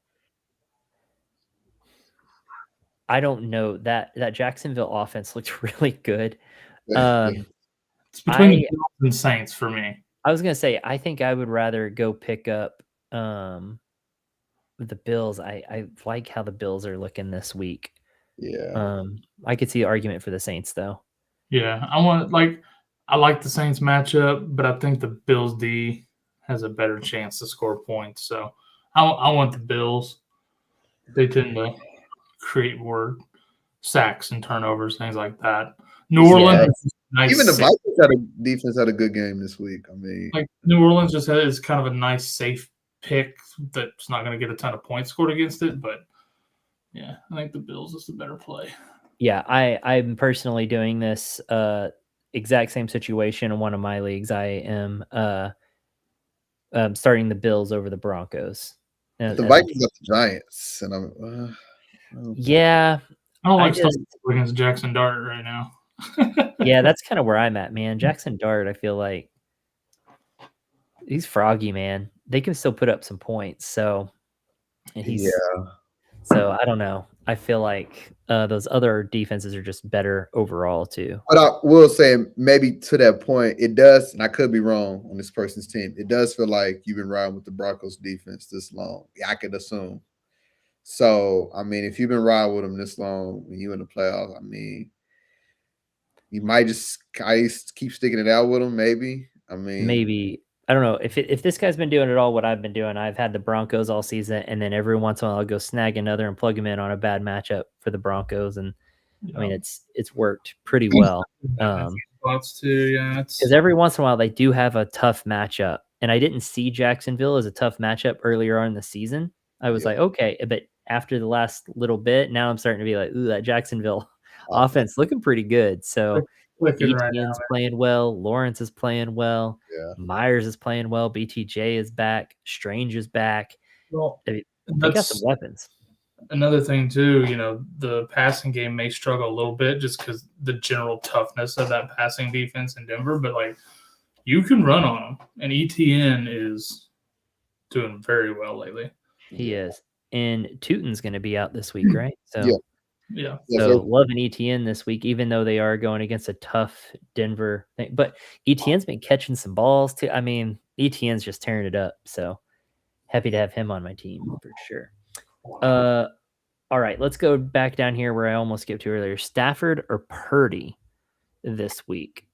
know. That Jacksonville offense looked really good. It's between the Bills and Saints for me. I was gonna say I think I would rather go pick up the Bills. I like how the Bills are looking this week. Yeah. I could see the argument for the Saints though. Yeah, I like the Saints matchup, but I think the Bills D has a better chance to score points. So I want the Bills. They tend to create more sacks and turnovers, things like that. New Orleans, nice. Even the Vikings defense had a good game this week. I mean, like New Orleans is kind of a nice, safe pick that's not going to get a ton of points scored against it. But yeah, I think the Bills is the better play. Yeah, I'm personally doing this exact same situation in one of my leagues. I am starting the Bills over the Broncos. The Vikings got the Giants, and yeah. I don't like starting against Jackson Dart right now. Yeah, that's kind of where I'm at, man. Jackson Dart, I feel like he's froggy, man. They can still put up some points, so So I don't know. I feel like those other defenses are just better overall too. But I will say, maybe to that point, it does, and I could be wrong on this person's team. It does feel like you've been riding with the Broncos defense this long. Yeah, I could assume So, I mean, if you've been riding with him this long and you in the playoffs, I mean, you might just keep sticking it out with him, maybe. I mean, Maybe I don't know if this guy's been doing it all what I've been doing. I've had the Broncos all season, and then every once in a while I'll go snag another and plug him in on a bad matchup for the Broncos, and I mean it's worked pretty well. Spots too, yeah. Because every once in a while they do have a tough matchup, and I didn't see Jacksonville as a tough matchup earlier on in the season. I was like, okay, but after the last little bit, now I'm starting to be like, ooh, that Jacksonville offense looking pretty good. So Clicking right now, Etienne's playing well, Lawrence is playing well, yeah. Myers is playing well, BTJ is back, Strange is back. Well, They got some weapons. Another thing too, the passing game may struggle a little bit just because the general toughness of that passing defense in Denver, but like you can run on them, and Etienne is doing very well lately. He is, and Tootin's going to be out this week, right? So yeah. So loving Etienne this week, even though they are going against a tough Denver thing. But Etienne's been catching some balls too. I mean, Etienne's just tearing it up. So happy to have him on my team for sure. All right, let's go back down here where I almost skipped to earlier. Stafford or Purdy this week?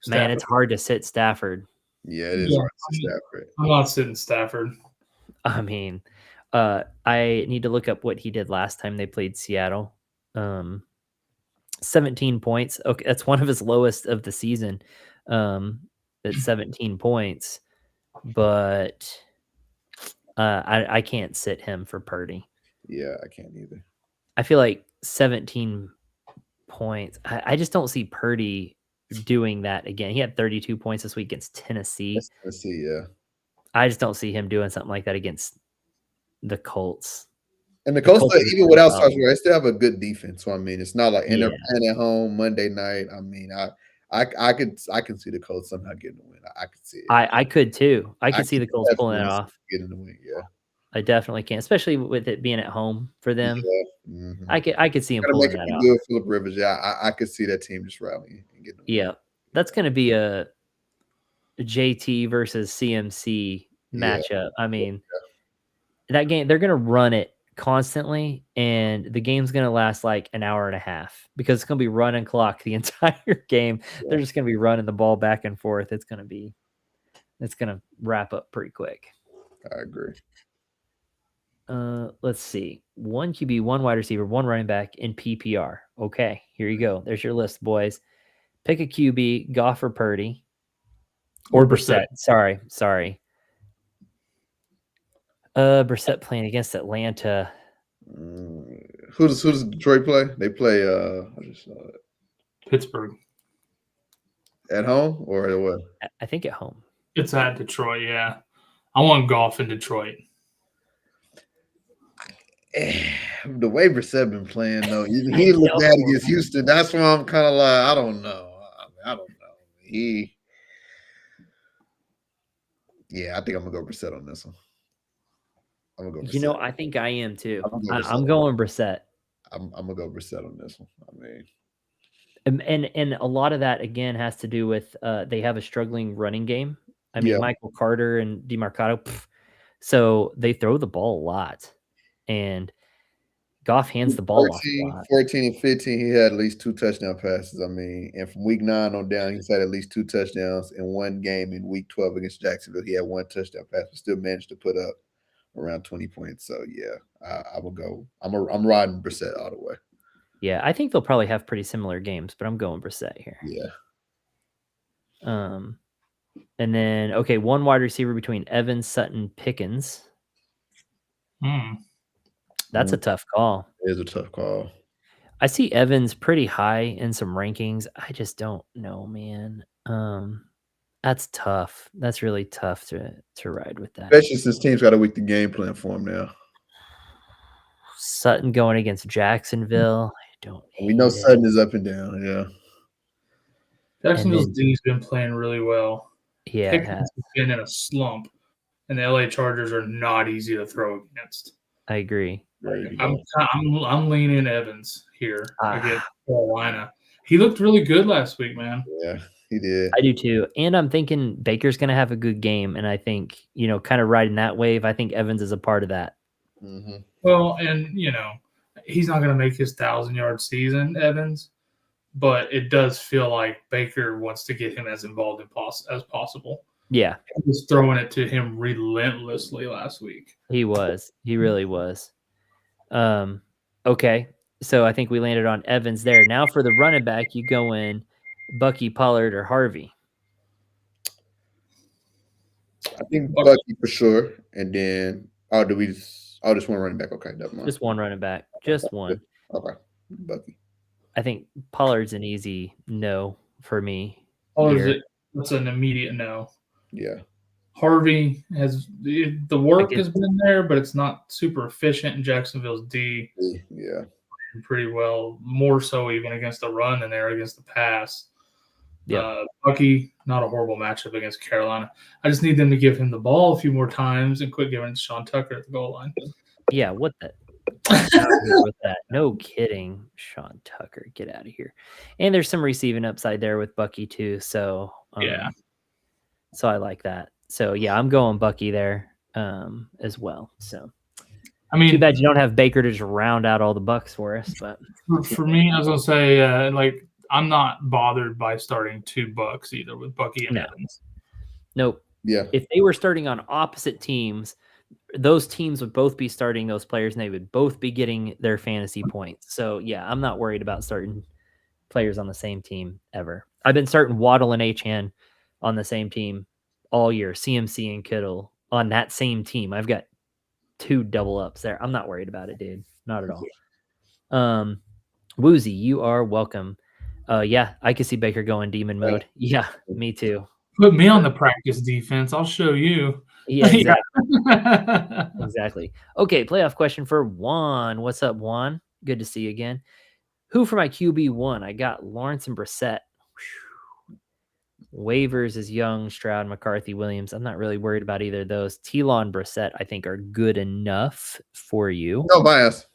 Stafford. Man, it's hard to sit Stafford. Yeah, it is hard to sit Stafford. I'm not sitting Stafford. I mean, I need to look up what he did last time they played Seattle. 17 points. Okay, that's one of his lowest of the season. At 17 points, but I can't sit him for Purdy. Yeah, I can't either. I feel like 17 points. I just don't see Purdy doing that again. He had 32 points this week against Tennessee. Yeah. I just don't see him doing something like that against the Colts. And the Colts, even without Sarge, they still have a good defense. So I mean, it's not like, and they're playing at home Monday night. I mean, I can see the Colts somehow getting the win. I could see it. I could too. I could see the Colts pulling it off. Getting the win, yeah. I definitely can, especially with it being at home for them. Yeah. Mm-hmm. I could see him pulling that off. Good, Phillip Rivers, yeah. I could see that team just rallying and getting the win. Yeah, that's going to be a JT versus CMC matchup. I mean, that game, they're going to run it constantly, and the game's going to last like an hour and a half because it's going to be run and clock the entire game. Yeah. They're just going to be running the ball back and forth. It's going to wrap up pretty quick. I agree. Let's see. 1 QB, 1 wide receiver, 1 running back in PPR. Okay, here you go. There's your list, boys. Pick a QB, Goff or Purdy. Or Brissett. Sorry. Brissett playing against Atlanta. Who does Detroit play? They play I just saw it. Pittsburgh. At home or at what? I think at home. It's at Detroit, yeah. I want Goff in Detroit. The way Brissett been playing though, he looked bad against Houston. That's why I'm kind of like, I don't know. I don't know. Yeah, I think I'm gonna go Brissett on this one. I'm gonna go Brissett. I think I am too. I'm going Brissett. I'm gonna go Brissett on this one. I mean, and a lot of that again has to do with they have a struggling running game. I mean, Michael Carter and DeMarcado, so they throw the ball a lot. And Goff hands the ball off a lot. 14 and 15, he had at least 2 touchdown passes. I mean, and from week 9 on down, he's had at least 2 touchdowns in one game in week 12 against Jacksonville. He had 1 touchdown pass, but still managed to put up around 20 points. So yeah, I will go. I'm riding Brissett all the way. Yeah, I think they'll probably have pretty similar games, but I'm going Brissett here. Yeah. And then 1 wide receiver between Evans, Sutton, Pickens. That's a tough call. It is a tough call. I see Evans pretty high in some rankings. I just don't know, man. That's tough. That's really tough to ride with that. Especially since teams got a week to game plan for him now. Sutton going against Jacksonville. We know Sutton is up and down. Yeah. Jacksonville's D's been playing really well. Yeah, Pickens has been in a slump, and the LA Chargers are not easy to throw against. I agree. I'm leaning Evans here against Carolina. He looked really good last week, man. Yeah, he did. I do too. And I'm thinking Baker's going to have a good game. And I think, kind of riding that wave, I think Evans is a part of that. Mm-hmm. Well, and he's not going to make his 1,000-yard season, Evans, but it does feel like Baker wants to get him as involved as possible. Yeah. He was throwing it to him relentlessly last week. He was. He really was. Okay. So I think we landed on Evans there. Now for the running back, you go in Bucky, Pollard, or Harvey. I think Bucky for sure. And then, just one running back. Okay, never mind. Just one running back. Just one. Okay, Bucky. I think Pollard's an easy no for me. It's an immediate no. Yeah. Harvey the work has been there, but it's not super efficient in Jacksonville's D. Yeah. Pretty well, more so even against the run than there against the pass. Yeah. Bucky, not a horrible matchup against Carolina. I just need them to give him the ball a few more times and quit giving it to Sean Tucker at the goal line. Yeah, what the? With that. No kidding, Sean Tucker, get out of here. And there's some receiving upside there with Bucky too. So yeah, so I like that. So yeah, I'm going Bucky there as well. So I mean, too bad you don't have Baker to just round out all the bucks for us. But for me, I was gonna say I'm not bothered by starting 2 bucks either with Bucky and Evans. Nope. Yeah. If they were starting on opposite teams, those teams would both be starting those players and they would both be getting their fantasy points. So yeah, I'm not worried about starting players on the same team ever. I've been starting Waddle and Achane on the same team all year. CMC and Kittle on that same team. I've got 2 double ups there. I'm not worried about it, dude. Not at all. Woozy, you are welcome. Yeah, I could see Baker going demon mode. Yeah, me too. Put me on the practice defense. I'll show you. Yeah, exactly. Exactly. Okay, playoff question for Juan. What's up, Juan? Good to see you again. Who for my QB1? I got Lawrence and Brissett. Waivers is Young, Stroud, McCarthy, Williams. I'm not really worried about either of those. T-Law and Brissett, I think, are good enough for you. No bias.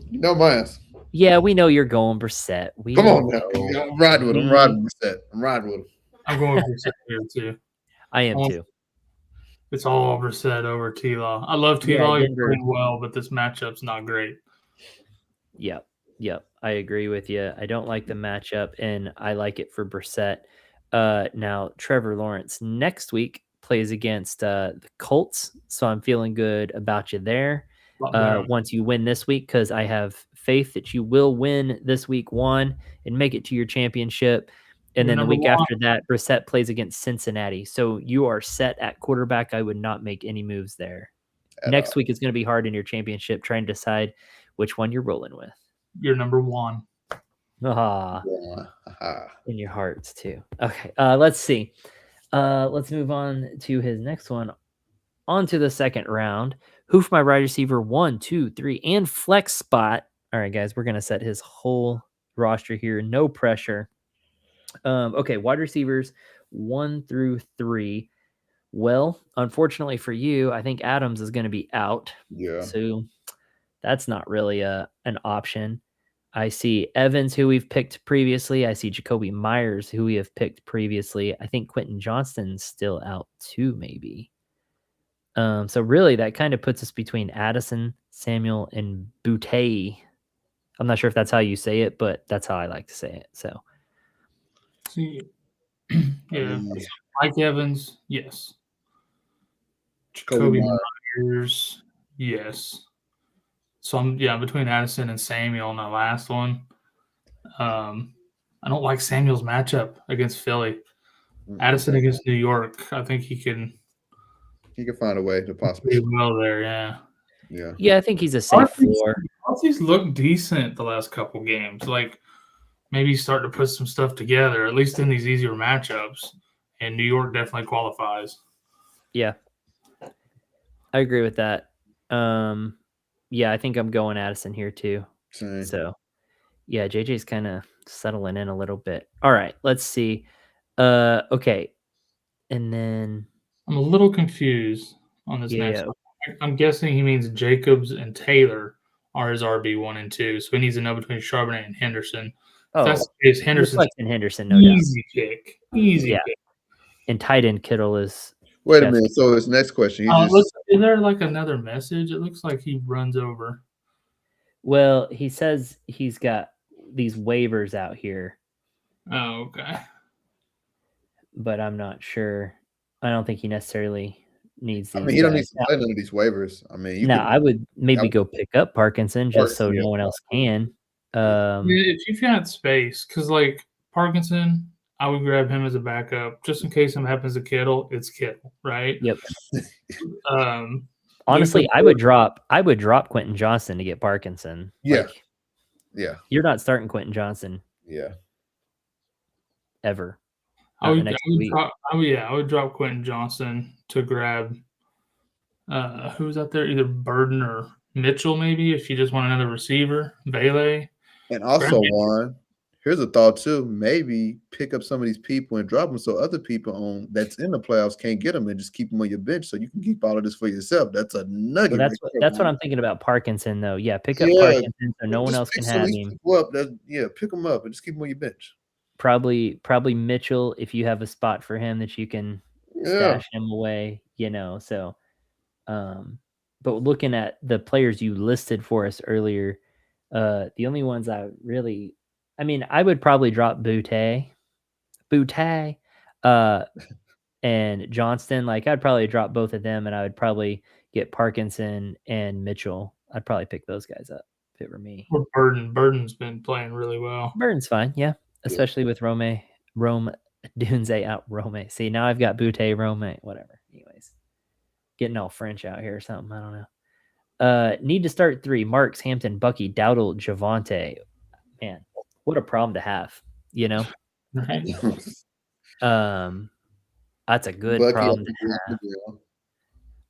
No bias. Yeah, we know you're going Brissett. Come on now. I'm riding with him. I'm riding with Brissett. I'm riding with him. I'm going Brissett here too. I am too. It's all Brissett over T-Law. I love T-Law. He's playing well, but this matchup's not great. Yep. I agree with you. I don't like the matchup, and I like it for Brissett. Now, Trevor Lawrence next week plays against the Colts, so I'm feeling good about you there. Once you win this week, because I have faith that you will win this week 1 and make it to your championship. And then the week after that, Brissett plays against Cincinnati. So you are set at quarterback. I would not make any moves there. Next week is going to be hard in your championship trying to decide which one you're rolling with. You're number 1. In your hearts too. Okay, let's see. Let's move on to his next one. On to the second round. Who for my wide receiver 1, 2, 3, and flex spot. All right, guys, we're going to set his whole roster here. No pressure. Okay, wide receivers 1 through 3. Well, unfortunately for you, I think Adams is going to be out. Yeah. So that's not really an option. I see Evans, who we've picked previously. I see Jacoby Myers, who we have picked previously. I think Quentin Johnston's still out too, maybe. So really, that kind of puts us between Addison, Samuel, and Boutte. I'm not sure if that's how you say it, but that's how I like to say it. So, see, yeah, Mike Evans, yes. Jacoby Myers, yes. So I'm between Addison and Samuel on that last one. I don't like Samuel's matchup against Philly. Addison against New York, I think he can find a way to possibly do well there. Yeah. I think he's a safe floor. He's looked decent the last couple games. Like maybe start to put some stuff together, at least in these easier matchups. And New York definitely qualifies. Yeah, I agree with that. Yeah, I think I'm going Addison here too. Same. So, yeah, JJ's kind of settling in a little bit. All right, let's see. Okay, and then I'm a little confused on this next one. I'm guessing he means Jacobs and Taylor are his RB1 and 2, so he needs to know between Charbonnet and Henderson. If that's the case, Henderson, no doubt. Easy pick. And tight end Kittle is Wait a minute. So his next question, he just Is there like another message? It looks like he runs over. Well, he says he's got these waivers out here, Oh, okay. but I'm not sure. I don't think he necessarily needs I these mean, he don't need guys. to play none of these waivers. I mean, you Now, can I would maybe go pick up Parkinson just so yeah. no one else can. If you've got space, because like Parkinson, I would grab him as a backup just in case something happens to Kittle. It's Kittle, right? Yep. Um, Honestly, I would drop Quentin Johnson to get Parkinson. Yeah. Like, Yeah. you're not starting Quentin Johnson Yeah. ever. I would drop Quentin Johnson to grab who's out there, either Burden or Mitchell, maybe if you just want another receiver, Vele. And also, Juan, here's a thought too. Maybe pick up some of these people and drop them so other people that's in the playoffs can't get them and just keep them on your bench so you can keep all of this for yourself. That's a nugget. Well, that's what I'm thinking about Parkinson, though. Yeah, pick up Parkinson so no one else can have him. Pick them up and just keep them on your bench. Probably Mitchell if you have a spot for him that you can stash him away, so but looking at the players you listed for us earlier, the only ones I would probably drop Boutte, and Johnston. Like, I'd probably drop both of them, and I would probably get Parkinson and Mitchell. I'd probably pick those guys up if it were me. Or Burden. Burden's been playing really well. Burden's fine, yeah, especially with Rome Dunze out. Rome. See, now I've got Boutte, Rome, whatever. Anyways, getting all French out here or something. I don't know. Need to start 3. Marks, Hampton, Bucky, Dowdle, Javonte. Man, what a problem to have, Right. That's a good Bucky, problem to have.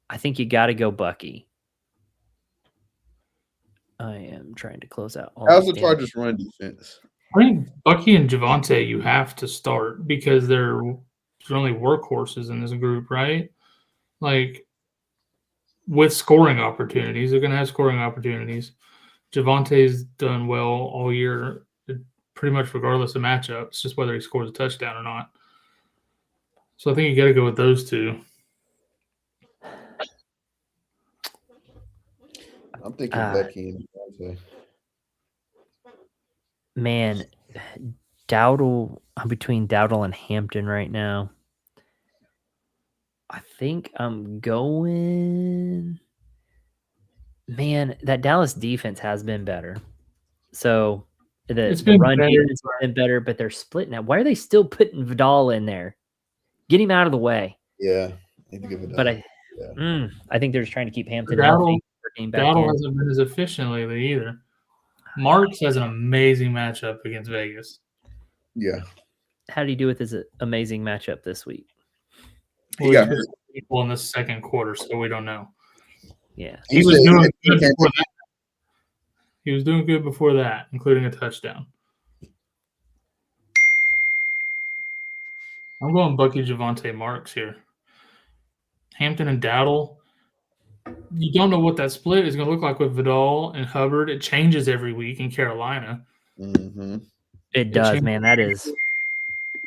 I think you got to go Bucky. I am trying to close out all. How's the Chargers run defense? I think Bucky and Javonte you have to start because they're only workhorses in this group, right? Like, with scoring opportunities, they're going to have scoring opportunities. Javonte's done well all year, pretty much regardless of matchups, just whether he scores a touchdown or not. So I think you got to go with those two. I'm thinking Bucky and Javonte. Man, Dowdle. I'm between Dowdle and Hampton right now. I think I'm going. Man, that Dallas defense has been better. So the run defense has been better, but they're splitting now. Why are they still putting Vidal in there? Get him out of the way. Yeah, need to give it. But I think they're just trying to keep Hampton healthy. Dowdle hasn't been as efficient lately either. Marks has an amazing matchup against Vegas. Yeah. How do you do with his amazing matchup this week? He got people in the second quarter, so we don't know. Yeah. He was doing good before that. He was doing good before that, including a touchdown. I'm going Bucky, Javonte, Marks here. Hampton and Dowdle. You don't know what that split is going to look like with Vidal and Hubbard. It changes every week in Carolina. Mm-hmm. It does, man. That is.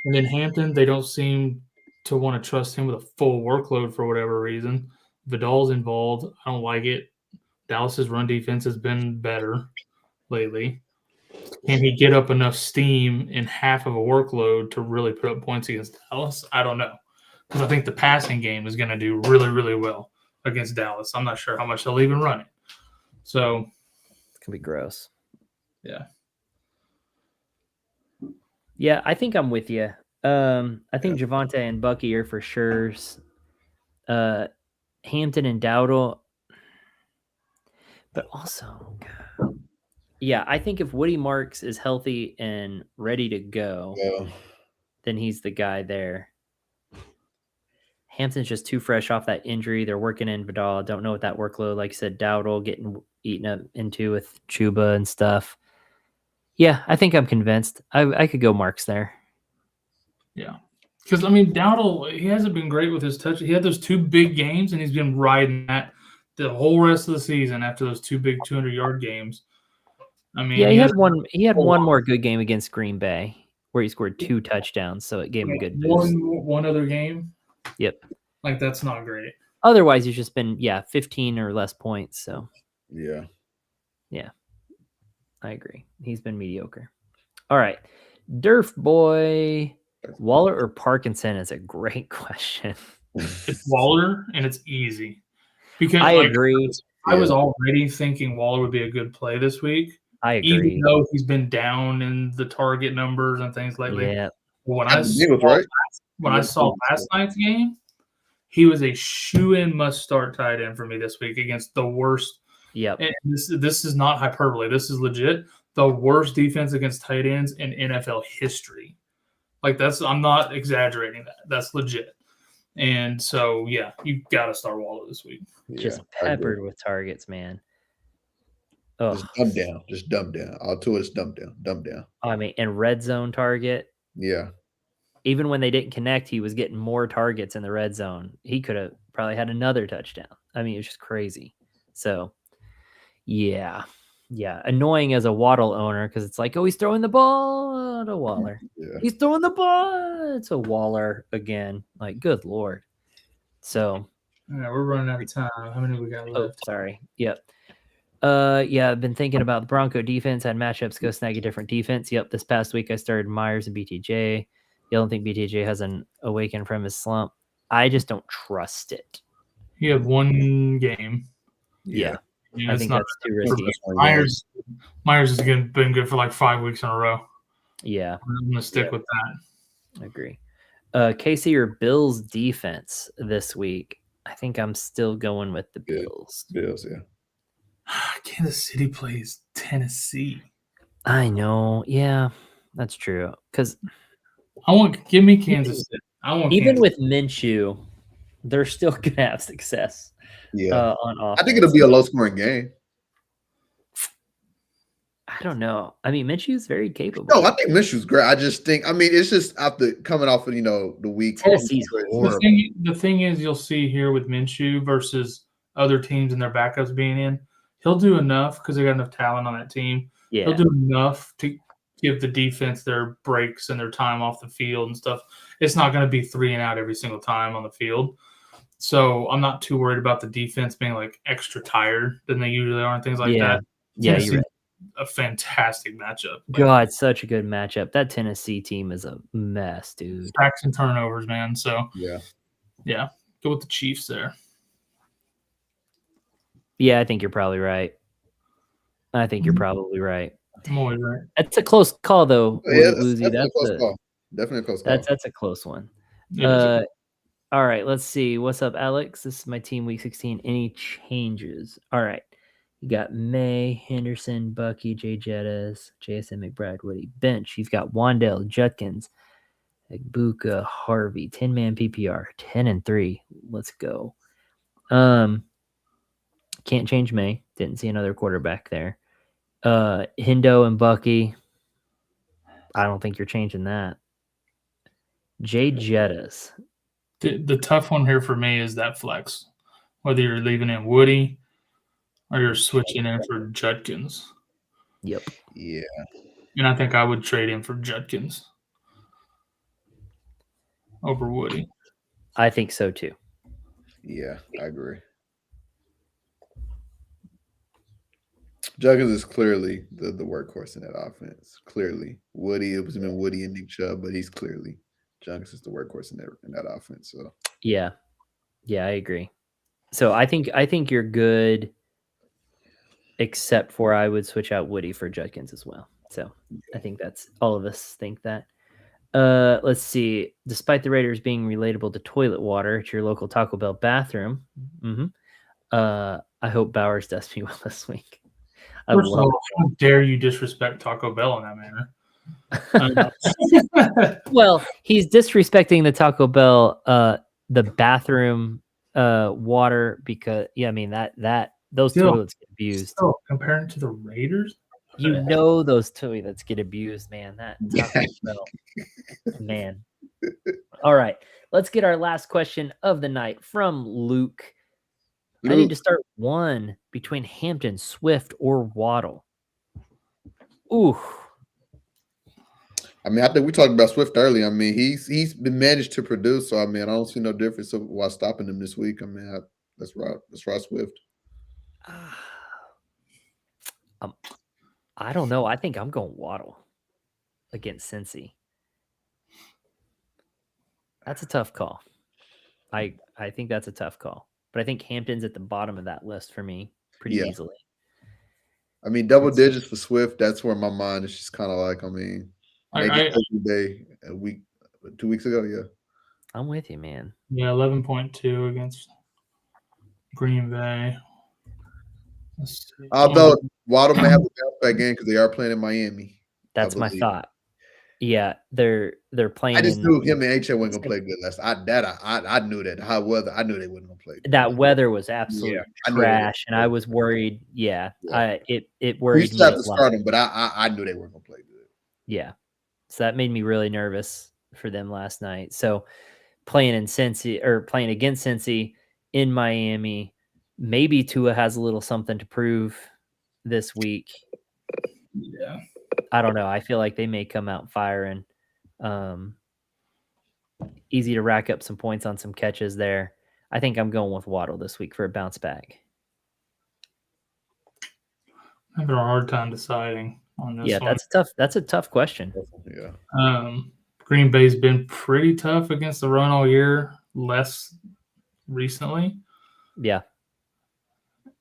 And then Hampton, they don't seem to want to trust him with a full workload for whatever reason. Vidal's involved. I don't like it. Dallas's run defense has been better lately. Can he get up enough steam in half of a workload to really put up points against Dallas? I don't know. Because I think the passing game is going to do really, really well against Dallas. I'm not sure how much they'll even run it. So it's going to be gross. Yeah. Yeah, I think I'm with you. I think Javonte and Bucky are for sure. Hampton and Dowdle. But also, yeah, I think if Woody Marks is healthy and ready to go, then he's the guy there. Hampton's just too fresh off that injury. They're working in Vidal. Don't know what that workload, like you said, Dowdle getting eaten up into with Chuba and stuff. Yeah, I think I'm convinced. I could go Marks there. Yeah. Because, Dowdle, he hasn't been great with his touch. He had those 2 big games, and he's been riding that the whole rest of the season after those 2 big 200-yard games. He had one more good game against Green Bay where he scored 2 touchdowns, so it gave him a good boost. One other game? Yep. Like, that's not great. Otherwise, he's just been 15 or less points. So Yeah. I agree. He's been mediocre. All right, Durf boy, Waller or Parkinson is a great question. It's Waller, and it's easy. Because I agree. I was already thinking Waller would be a good play this week. I agree. Even though he's been down in the target numbers and things lately. Yeah. When I saw last night's game, he was a shoe-in must-start tight end for me this week against the worst. Yep. And this is not hyperbole. This is legit. The worst defense against tight ends in NFL history. Like, I'm not exaggerating that. That's legit. And so, yeah, you got to start Waller this week. Just peppered with targets, man. Oh, just dumb down. All to it's dumb down. I mean, and red zone target. Yeah. Even when they didn't connect, he was getting more targets in the red zone. He could have probably had another touchdown. I mean, it was just crazy. So, yeah. Annoying as a Waddle owner because it's like, oh, he's throwing the ball to Waller. Yeah. He's throwing the ball. It's a Waller again. Like, good Lord. So. Yeah, we're running out of time. How many we got left? Oh, sorry. Yep. I've been thinking about the Bronco defense. Had matchups go snag a different defense. Yep. This past week I started Myers and BTJ. You don't think BTJ has an awakened from his slump? I just don't trust it. He had one game. Yeah. I think that's too risky. Myers has been good for like 5 weeks in a row. Yeah. I'm going to stick with that. I agree. Casey or Bills defense this week? I think I'm still going with the Bills. Bills, yeah. Kansas City plays Tennessee. I know. Yeah, that's true. Because give me Kansas City. Even with Minshew, they're still going to have success. Yeah. On offense. I think it'll be a low-scoring game. I don't know. I mean, Minshew's very capable. No, I think Minshew's great. I just think, it's just after coming off of, the week. Tennessee's horrible. The thing is, you'll see here with Minshew versus other teams and their backups being in, he'll do enough because they got enough talent on that team. Yeah. He'll do enough to give the defense their breaks and their time off the field and stuff. It's not going to be 3 and out every single time on the field. So I'm not too worried about the defense being like extra tired than they usually are and things like that. Yeah, you're right. A fantastic matchup. God, such a good matchup. That Tennessee team is a mess, dude. Sacks and turnovers, man. So yeah, go with the Chiefs there. Yeah, I think you're probably right. I'm always right. That's a close call, though. Yeah, Uzi. That's a close call. Definitely a close call. That's a close one. Yeah, all right, let's see. What's up, Alex? This is my team week 16. Any changes? All right. You got May, Henderson, Bucky, Jay Jettis, JSN, McBride, Woody. Bench, you've got Wandale, Judkins, Egbuka, Harvey, 10-man PPR, 10-3. Let's go. Can't change May. Didn't see another quarterback there. Hindo and Bucky. I don't think you're changing that. Jay Jettis. The tough one here for me is that flex. Whether you're leaving in Woody or you're switching in for Judkins. Yep. Yeah. And I think I would trade in for Judkins over Woody. I think so too. Yeah, I agree. Judkins is clearly the workhorse in that offense. Clearly. Woody, it was been Woody and Nick Chubb, but he's clearly Judkins is the workhorse in that offense. So yeah, I agree. So I think you're good, except for I would switch out Woody for Judkins as well. So I think that's all of us think that. Let's see. Despite the Raiders being relatable to toilet water at your local Taco Bell bathroom, I hope Bowers does me well this week. First of all, how dare you disrespect Taco Bell in that manner? Well, he's disrespecting the Taco Bell, the bathroom water because those toilets get abused. Still, comparing to the Raiders, those toilets get abused, man. That Taco Bell, man. All right, let's get our last question of the night from Luke. I need to start one between Hampton, Swift, or Waddle. Ooh. I mean, I think we talked about Swift earlier. I mean, he's been managed to produce. So I mean, I don't see no difference while stopping him this week. I mean, let's ride Swift. I don't know. I think I'm going Waddle against Cincy. That's a tough call. I think that's a tough call. But I think Hampton's at the bottom of that list for me pretty easily. I mean, double digits for Swift. That's where my mind is just kind of like. I mean, maybe every day, a week, 2 weeks ago. Yeah, I'm with you, man. Yeah, 11.2 against Green Bay. Although Waddle may have to bounce back game because they are playing in Miami. That's my thought. Yeah, they're playing. I just knew him and HA weren't gonna play good last. I knew that. Hot weather. I knew they wouldn't gonna play good. That weather was absolute trash, and I was worried. Yeah, it worried me. We still have to start them, but I knew they weren't gonna play good. Yeah, so that made me really nervous for them last night. So playing against Cincy in Miami, maybe Tua has a little something to prove this week. Yeah. I don't know. I feel like they may come out firing. Easy to rack up some points on some catches there. I think I'm going with Waddle this week for a bounce back. I'm having a hard time deciding on this. Yeah, one. That's a tough question. Yeah. Green Bay's been pretty tough against the run all year, less recently. Yeah.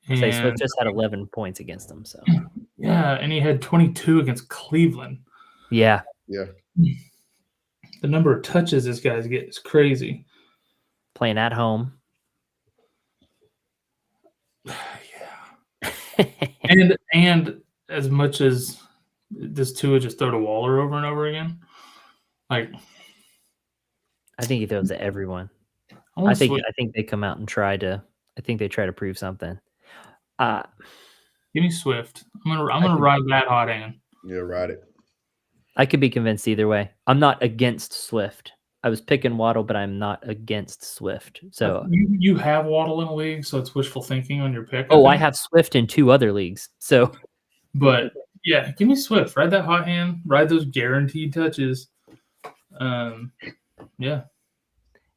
And Swift just had 11 points against them. So yeah, and he had 22 against Cleveland. Yeah. Yeah. The number of touches this guy's getting is crazy. Playing at home. Yeah. and as much as this Tua just throw to Waller over and over again, like I think he throws to everyone. I think they come out and try to prove something. Give me Swift. I'm gonna ride that hot hand. Yeah, ride it. I could be convinced either way. I'm not against Swift. I was picking Waddle, but I'm not against Swift. So you have Waddle in a league, so it's wishful thinking on your pick. I have Swift in 2 other leagues. So, but yeah, give me Swift. Ride that hot hand. Ride those guaranteed touches. Yeah.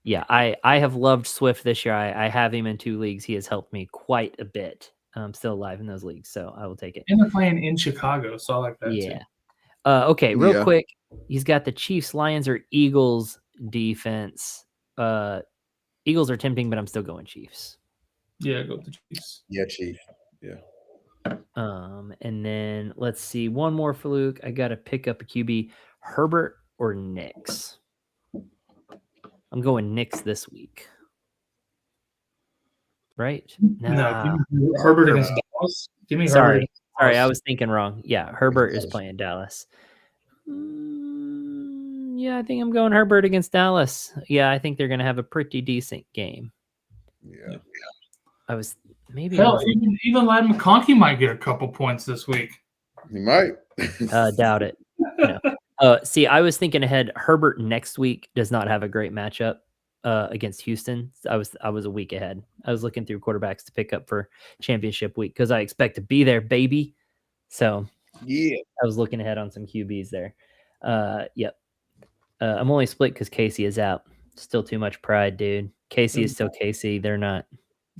Yeah, I have loved Swift this year. I have him in 2 leagues. He has helped me quite a bit. I'm still alive in those leagues, so I will take it. And they're playing in Chicago, so I like that too. Okay, real quick. He's got the Chiefs, Lions, or Eagles defense. Eagles are tempting, but I'm still going Chiefs. Yeah, go with the Chiefs. Yeah, Chiefs. Yeah. And then let's see. One more for Luke. I got to pick up a QB. Herbert or Knicks? I'm going Knicks this week. Right? No, Herbert against Dallas. Give me Herbert. Sorry, I was thinking wrong. Yeah, Herbert is playing Dallas. Yeah, I think I'm going Herbert against Dallas. Yeah, I think they're going to have a pretty decent game. Yeah. I was maybe. Hell, even Ladd McConkey might get a couple points this week. He might. Doubt it. No. See, I was thinking ahead. Herbert next week does not have a great matchup against Houston. I was a week ahead. I was looking through quarterbacks to pick up for championship week because I expect to be there, baby. So yeah, I was looking ahead on some QBs there. Yep. I'm only split because Casey is out. Still too much pride, dude. Casey is still Casey. They're not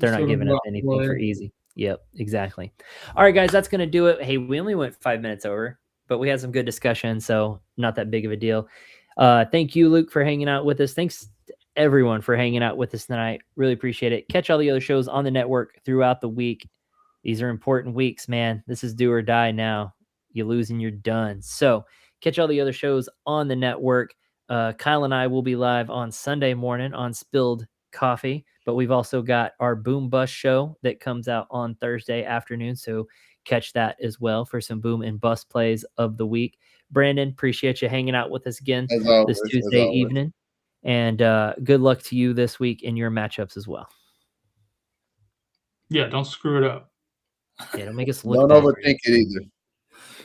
giving up anything for easy. Yep, exactly. All right, guys, that's gonna do it. Hey, we only went 5 minutes over, but we had some good discussion, so not that big of a deal. Thank you, Luke, for hanging out with us. Thanks to everyone for hanging out with us tonight. Really appreciate it. Catch all the other shows on the network throughout the week. These are important weeks, man. This is do or die now. You lose and you're done. So catch all the other shows on the network. Kyle and I will be live on Sunday morning on Spilled Coffee, but we've also got our Boom Bust show that comes out on Thursday afternoon. So catch that as well for some boom and bust plays of the week. Brandon, appreciate you hanging out with us again this Tuesday evening. And good luck to you this week in your matchups as well. Yeah, don't screw it up. Yeah, don't make us look. Don't overthink it either.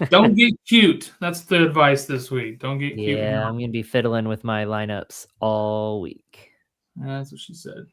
Don't get cute. That's the advice this week. Don't get cute. Yeah, I'm going to be fiddling with my lineups all week. That's what she said.